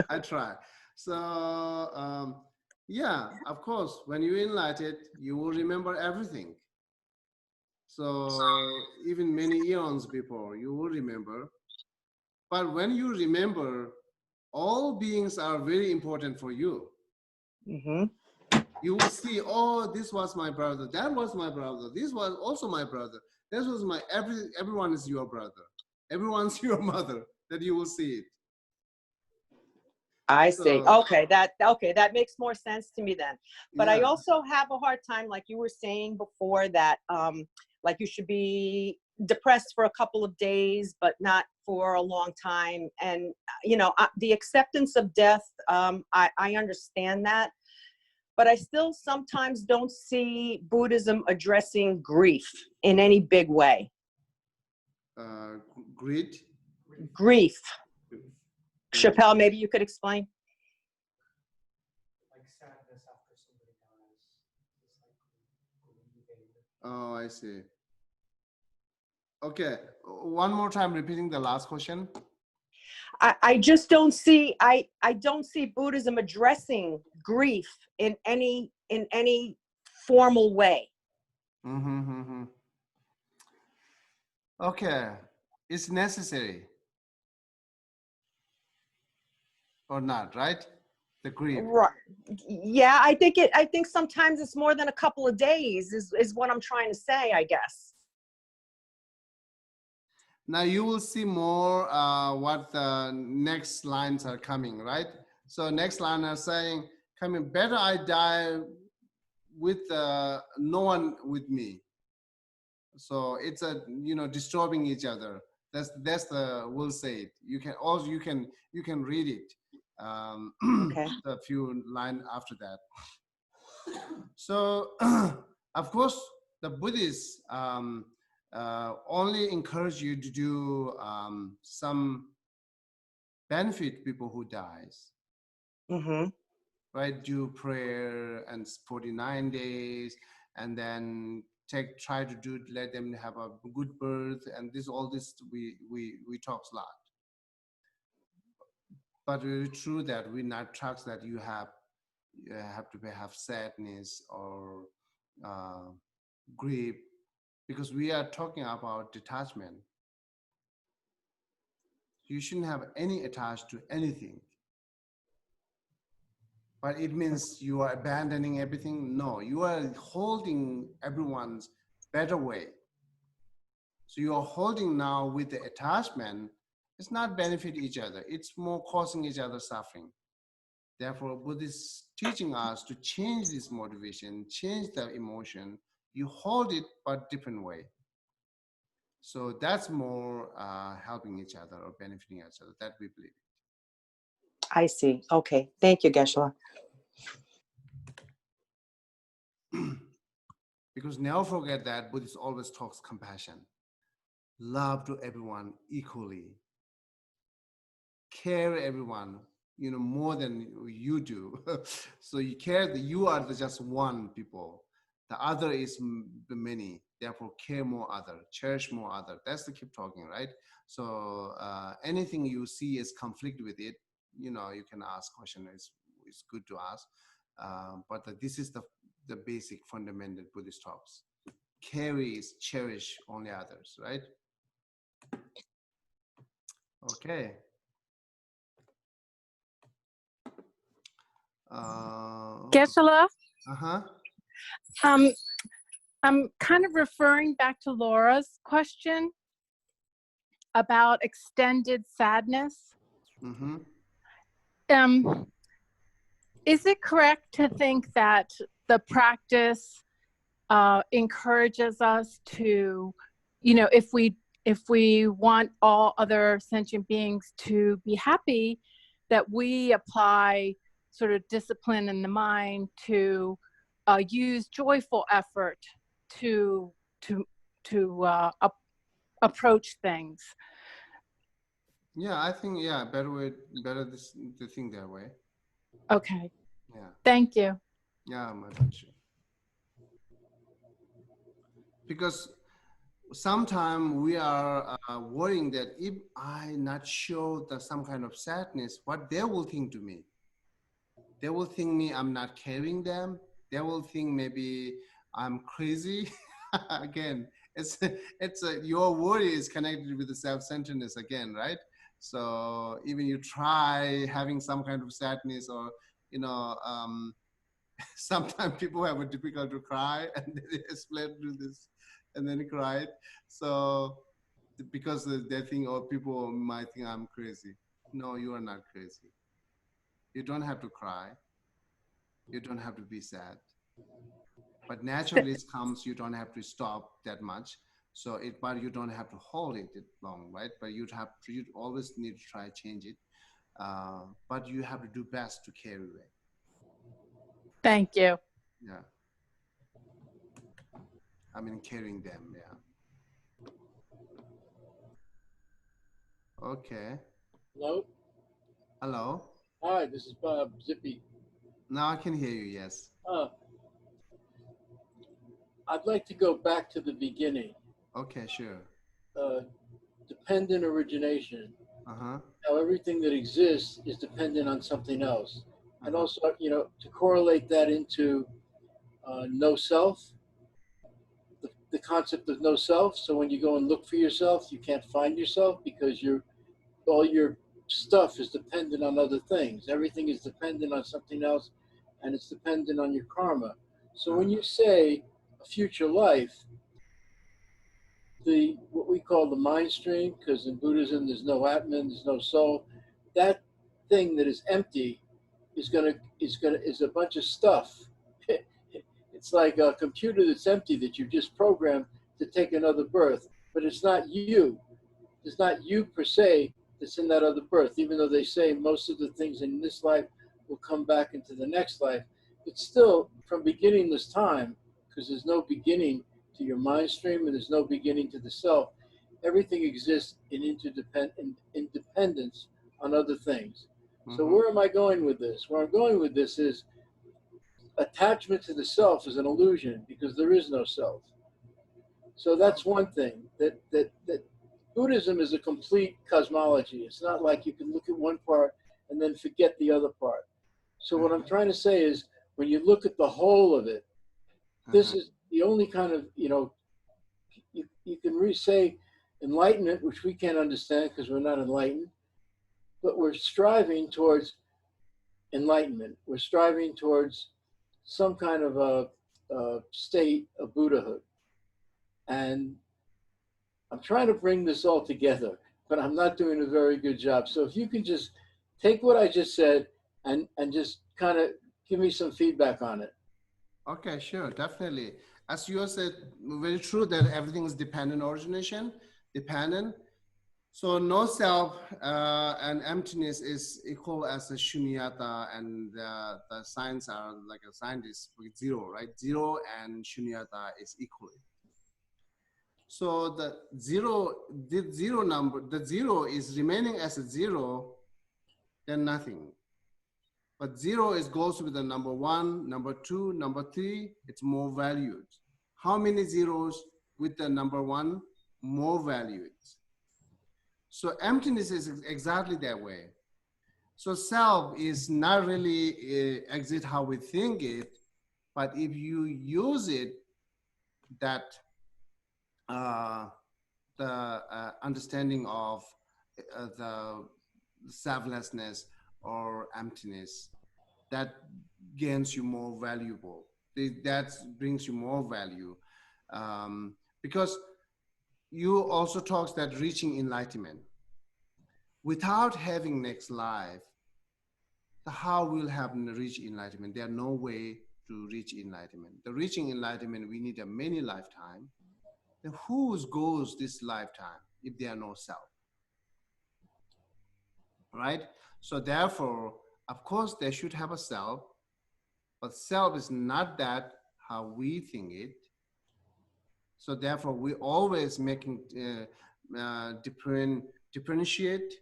I try. So, yeah, of course, when you're enlightened, you will remember everything. So even many eons before, you will remember. But when you remember, all beings are very important for you. Mm-hmm. You will see, oh, this was my brother, that was my brother, this was also my brother, this was my, everyone is your brother, everyone's your mother, that you will see it. I see. Okay, that makes more sense to me then. But yeah. I also have a hard time, like you were saying before, that like you should be depressed for a couple of days, but not for a long time. And, the acceptance of death, I understand that, but I still sometimes don't see Buddhism addressing grief in any big way. Greed. Grief. Chappelle, maybe you could explain? Like sadness after somebody dies. It's like grieving. Oh, I see. Okay, one more time repeating the last question. I just don't see, I don't see Buddhism addressing grief in any formal way. Mm-hmm. Okay, it's necessary or not, right? The grief. Right. Yeah, I think sometimes it's more than a couple of days is what I'm trying to say, I guess. Now you will see more what the next lines are coming, right? So next line are saying, coming, better I die with no one with me. So it's disturbing each other. That's the we'll say it. You can also you can read it. Okay. A few lines after that. So of course the Buddhists only encourage you to do some benefit people who dies. Mm-hmm. Right? Do prayer and 49 days, and then try to let them have a good birth, and all this we talk a lot. But it's true that we not trust that you have to have sadness or grief, because we are talking about detachment. You shouldn't have any attached to anything. But it means you are abandoning everything? No, you are holding everyone's better way. So you are holding now with the attachment. It's not benefit each other. It's more causing each other suffering. Therefore, Buddhists teaching us to change this motivation, change the emotion. You hold it, but different way. So that's more helping each other or benefiting each other. That we believe. I see. Okay. Thank you, Geshe. Because never forget that Buddhist always talks compassion, love to everyone equally, care everyone, more than you do. So you care that you are just one people. The other is the many. Therefore, care more other, cherish more other. That's the keep talking, right? So anything you see is conflict with it, you can ask question. It's good to ask. But this is the basic fundamental Buddhist talks. Care is cherish only others, right? Okay. Geshe-la, Uh-huh. I'm kind of referring back to Laura's question about extended sadness. Mm-hmm. Is it correct to think that the practice encourages us to, if we want all other sentient beings to be happy, that we apply sort of discipline in the mind to use joyful effort to approach things? Yeah, I think better to think that way. Okay. Yeah. Thank you. Yeah, my pleasure. Because sometimes we are worrying that if I not show some kind of sadness, what they will think to me. They will think me I'm not caring them. They will think maybe I'm crazy. Again, your worry is connected with the self-centeredness again, right? So even you try having some kind of sadness, or sometimes people have a difficult to cry, and they explain to this and then cry. So because they think, or people might think I'm crazy. No, you are not crazy. You don't have to cry. You don't have to be sad. But naturally it comes, you don't have to stop that much. So but you don't have to hold it long, right? But you always need to try change it. But you have to do best to carry it. Thank you. Yeah. I mean, carrying them. Yeah. Okay. Hello? Hello. Hi, this is Bob Zippy. Now I can hear you. Yes. I'd like to go back to the beginning. Okay. Sure. Dependent origination. Uh-huh. How everything that exists is dependent on something else. And Uh-huh. also, to correlate that into no self, the concept of no self. So when you go and look for yourself, you can't find yourself because all your stuff is dependent on other things. Everything is dependent on something else, and it's dependent on your karma. So when you say a future life, what we call the mind stream, because in Buddhism there's no Atman, there's no soul. That thing that is empty is a bunch of stuff. It's like a computer that's empty that you just programmed to take another birth, but it's not you. It's not you per se that's in that other birth, even though they say most of the things in this life will come back into the next life. It's still from beginningless time, because there's no beginning to your mind stream and there's no beginning to the self. Everything exists in independence on other things. So where am I going with this? Where I'm going with this is attachment to the self is an illusion because there is no self. So that's one thing, that Buddhism is a complete cosmology. It's not like you can look at one part and then forget the other part. So what I'm trying to say is, when you look at the whole of it, this is the only kind of, you can say enlightenment, which we can't understand because we're not enlightened, but we're striving towards enlightenment. We're striving towards some kind of a state of Buddhahood. And I'm trying to bring this all together, but I'm not doing a very good job. So if you can just take what I just said and just kind of give me some feedback on it. Okay, sure, definitely. As you said, very true that everything is dependent origination, dependent. So no self and emptiness is equal as a shunyata, and the signs are like a scientist with zero, right? Zero and shunyata is equal. So the zero is remaining as a zero, then nothing. But zero goes with the number one, number two, number three, it's more valued. How many zeros with the number one? More valued. So emptiness is exactly that way. So self is not really exit how we think it, but if you use it, that the understanding of the selflessness or emptiness, that gains you more valuable. That brings you more value, because you also talks that reaching enlightenment. Without having next life, how we'll have reach enlightenment? There's no way to reach enlightenment. The reaching enlightenment, we need a many lifetime. Then whose goes this lifetime if there are no self? Right? So therefore, of course, they should have a self, but self is not that how we think it. So therefore, we always making differentiate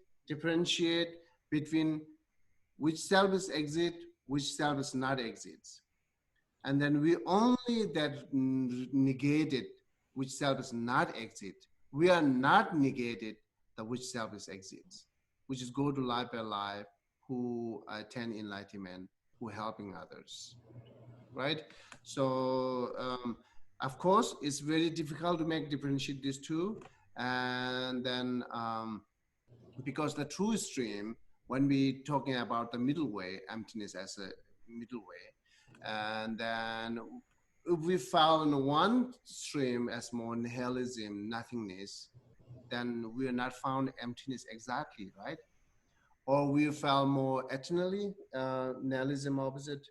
between which self is exit, which self is not exit. And then we only that negated which self is not exit. We are not negated the which self is exit, which is go to life by life, who attain enlightenment, who helping others, right? So of course, it's very difficult to differentiate these two. And then because the true stream, when we talking about the middle way, emptiness as a middle way, and then if we found one stream as more nihilism, nothingness, then we are not found emptiness exactly, right? Or we found more eternally, nihilism opposite,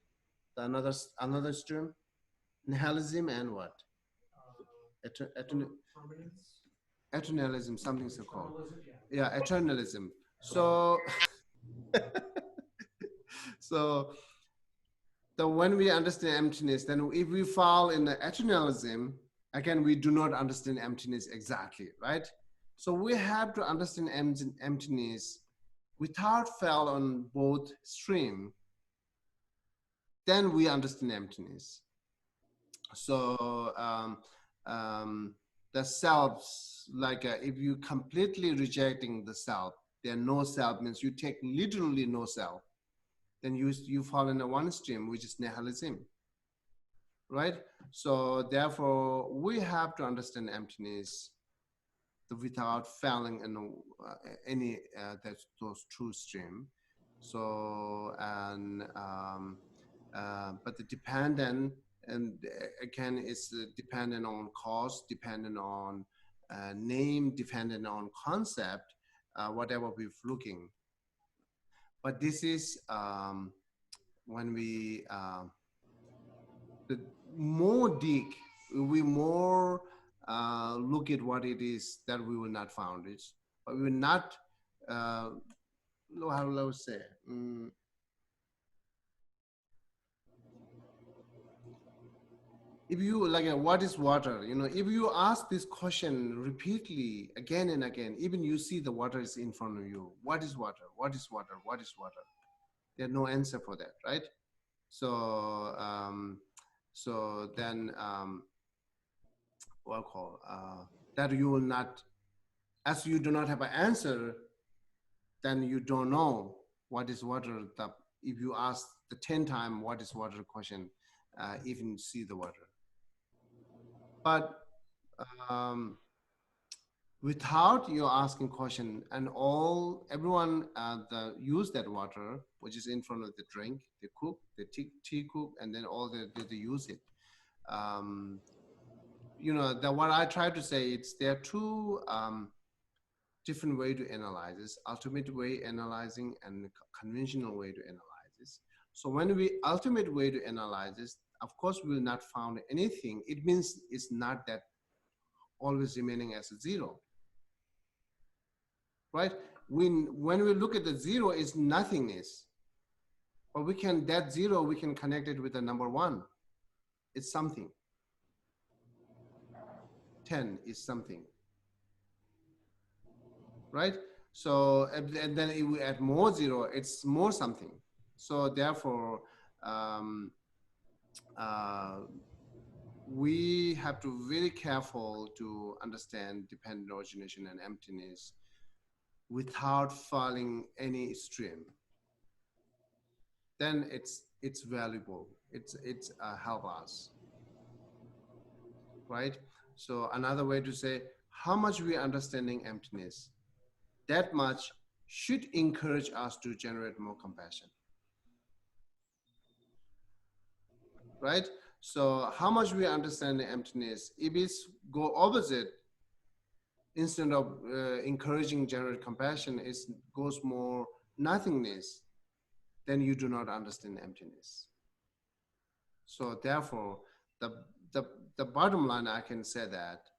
another stream, nihilism and what? Permanence. eternalism, something so called. Eternalism, Yeah, eternalism. So, so when we understand emptiness, then if we fall in the eternalism, again, we do not understand emptiness exactly, right? So we have to understand emptiness without fall on both stream. Then we understand emptiness. So the selves, like if you completely rejecting the self, there no self means you take literally no self, then you fall in the one stream, which is nihilism, right? So therefore, we have to understand emptiness without falling in any those two stream. So and but the dependent, and again, it's dependent on cause, dependent on name, dependent on concept, whatever we're looking. But this is when we the more dig, we more look at what it is that we will not found it, but we will not. How do I say? If you like, what is water? You know, if you ask this question repeatedly again and again, even you see the water is in front of you. What is water? What is water? What is water? There's no answer for that, right? So, so then, what call that you will not, as you do not have an answer, then you don't know what is water. If you ask the 10 times what is water question, even see the water. But without you asking question, and everyone use that water, which is in front of the drink, they cook, the tea cook, and then all they use it. You know, what I try to say, there are two different way to analyze this: ultimate way analyzing and conventional way to analyze this. So when we ultimate way to analyze this, of course, we will not found anything. It means it's not that always remaining as a zero, right? When we look at the zero, is nothingness, but that zero we can connect it with the number 1. It's something. 10 is something, right? So and then if we add more zero, it's more something. So therefore, we have to be very careful to understand dependent origination and emptiness without following any stream. Then it's valuable. It's help us, right? So another way to say how much we are understanding emptiness, that much should encourage us to generate more compassion, right? So how much we understand the emptiness, if it's go opposite, instead of encouraging generate compassion, it goes more nothingness, then you do not understand emptiness. So therefore, the bottom line, I can say that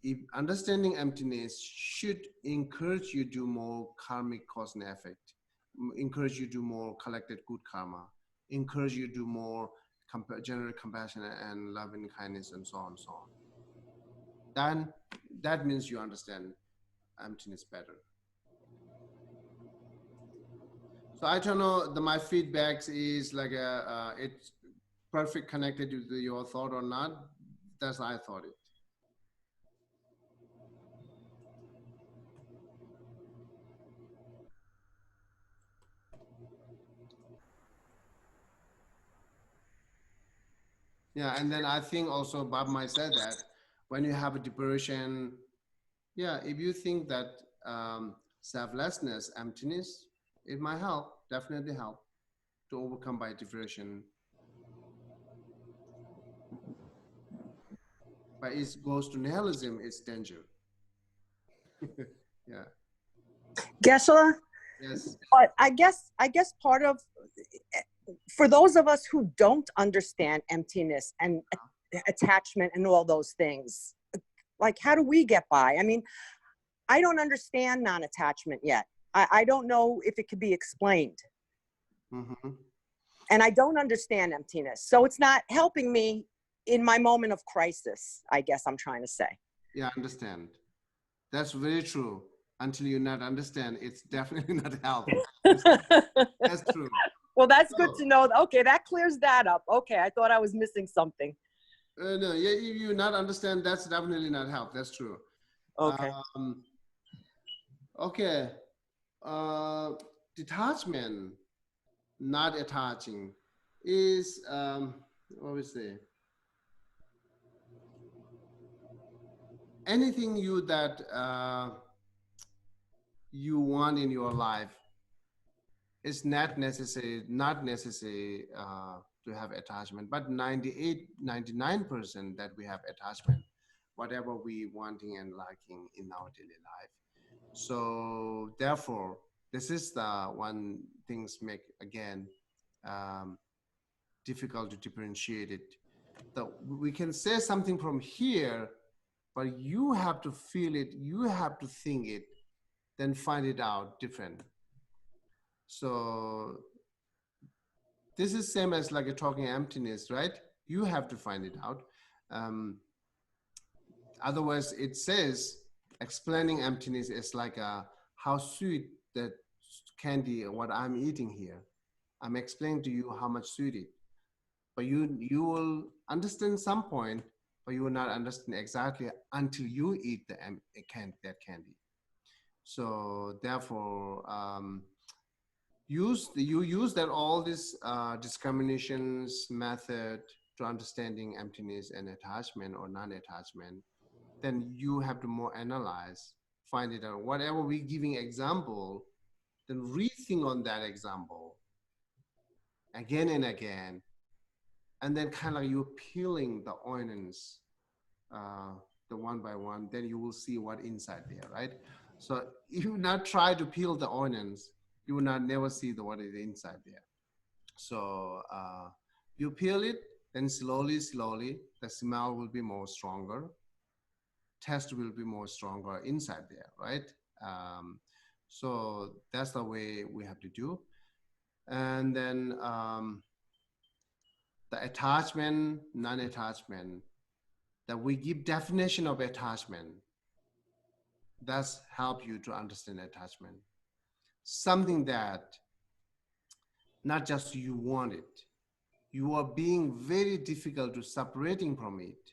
if understanding emptiness should encourage you to do more karmic cause and effect, encourage you to do more collected good karma, encourage you to do more generate compassion and love and kindness and so on and so on. Then that means you understand emptiness better. So I don't know, my feedbacks is like it's perfect connected to your thought or not. That's how I thought it. Yeah, and then I think also Bob might say that when you have a depression, yeah, if you think that selflessness, emptiness, it might help, definitely help to overcome by depression. But it goes to nihilism, it's danger. Yeah. Geshe, Yes. but I guess part of, for those of us who don't understand emptiness and attachment and all those things, Like, how do we get by? I mean, I don't understand non-attachment yet. I don't know if it could be explained. Mm-hmm. And I don't understand emptiness. So it's not helping me in my moment of crisis, I guess I'm trying to say. Yeah, I understand. That's very true. Until you not understand, it's definitely not help. That's true. Well, that's good So, to know. Okay, that clears that up. Okay, I thought I was missing something. no, yeah, if you not understand, that's definitely not help. That's true. Okay. Okay. Detachment, not attaching, is what we say. Anything you that you want in your life is not necessary to have attachment, but 99% that we have attachment, whatever we wanting and liking in our daily life. So therefore, this is the one things make again difficult to differentiate it. We can say something from here, but you have to feel it, you have to think it, then find it out different. So this is same as like a talking emptiness, right? You have to find it out. Otherwise, it says explaining emptiness is like how sweet that candy, what I'm eating here. I'm explaining to you how much sweet it. But you will understand some point, but you will not understand exactly until you eat that candy. So therefore, you use that all these discriminations method to understanding emptiness and attachment or non-attachment, then you have to more analyze, find it out. Whatever we giving example, then rethink on that example again and again, and then kind of you peeling the onions, the one by one, then you will see what inside there, right? So if you not try to peel the onions, you will not never see what is inside there. So you peel it, then slowly, the smell will be more stronger. Taste will be more stronger inside there, right? So that's the way we have to do. And then the attachment, non-attachment, that we give definition of attachment, that's help you to understand attachment. Something that not just you want it, you are being very difficult to separating from it.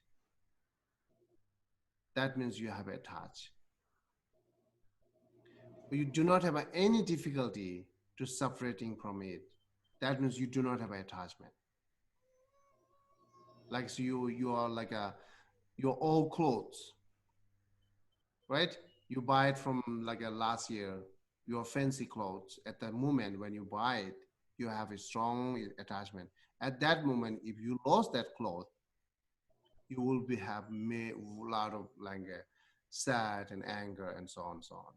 That means you have attached. But you do not have any difficulty to separating from it. That means you do not have attachment. Like so you are like your old clothes, right? You buy it from like a last year, your fancy clothes. At the moment when you buy it, you have a strong attachment. At that moment, if you lost that cloth, you will be have a lot of like sad and anger and so on and so on.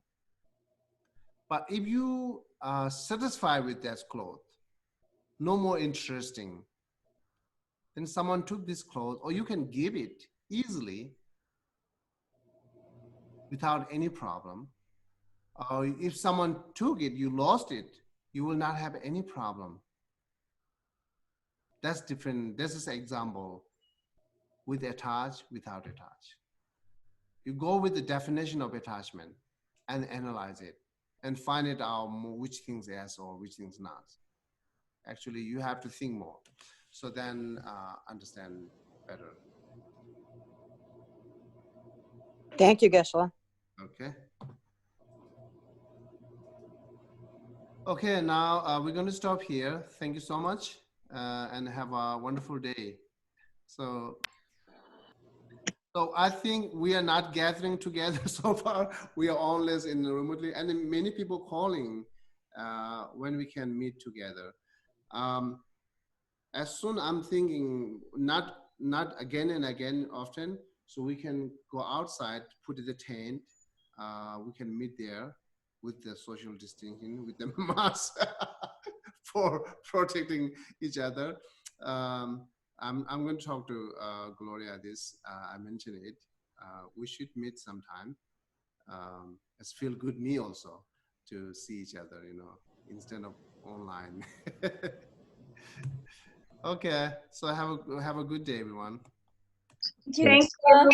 But if you are satisfied with that cloth, no more interesting, then someone took this cloth, or you can give it easily without any problem. Or if someone took it, you lost it, you will not have any problem. That's different. This is an example with attach, without attach. You go with the definition of attachment and analyze it and find it out which things yes or which things not. Actually, you have to think more. So then understand better. Thank you, Geshe. Okay. Okay, now we're going to stop here. Thank you so much and have a wonderful day. So I think we are not gathering together so far. We are always in remotely, and then many people calling when we can meet together. As soon I'm thinking not again and again often, so we can go outside, put the tent, we can meet there with the social distancing, with the mask for protecting each other. I'm going to talk to Gloria this. I mentioned it. we should meet sometime. It's feel good me also to see each other, you know, instead of online. Okay, so have a good day, everyone. Thank you.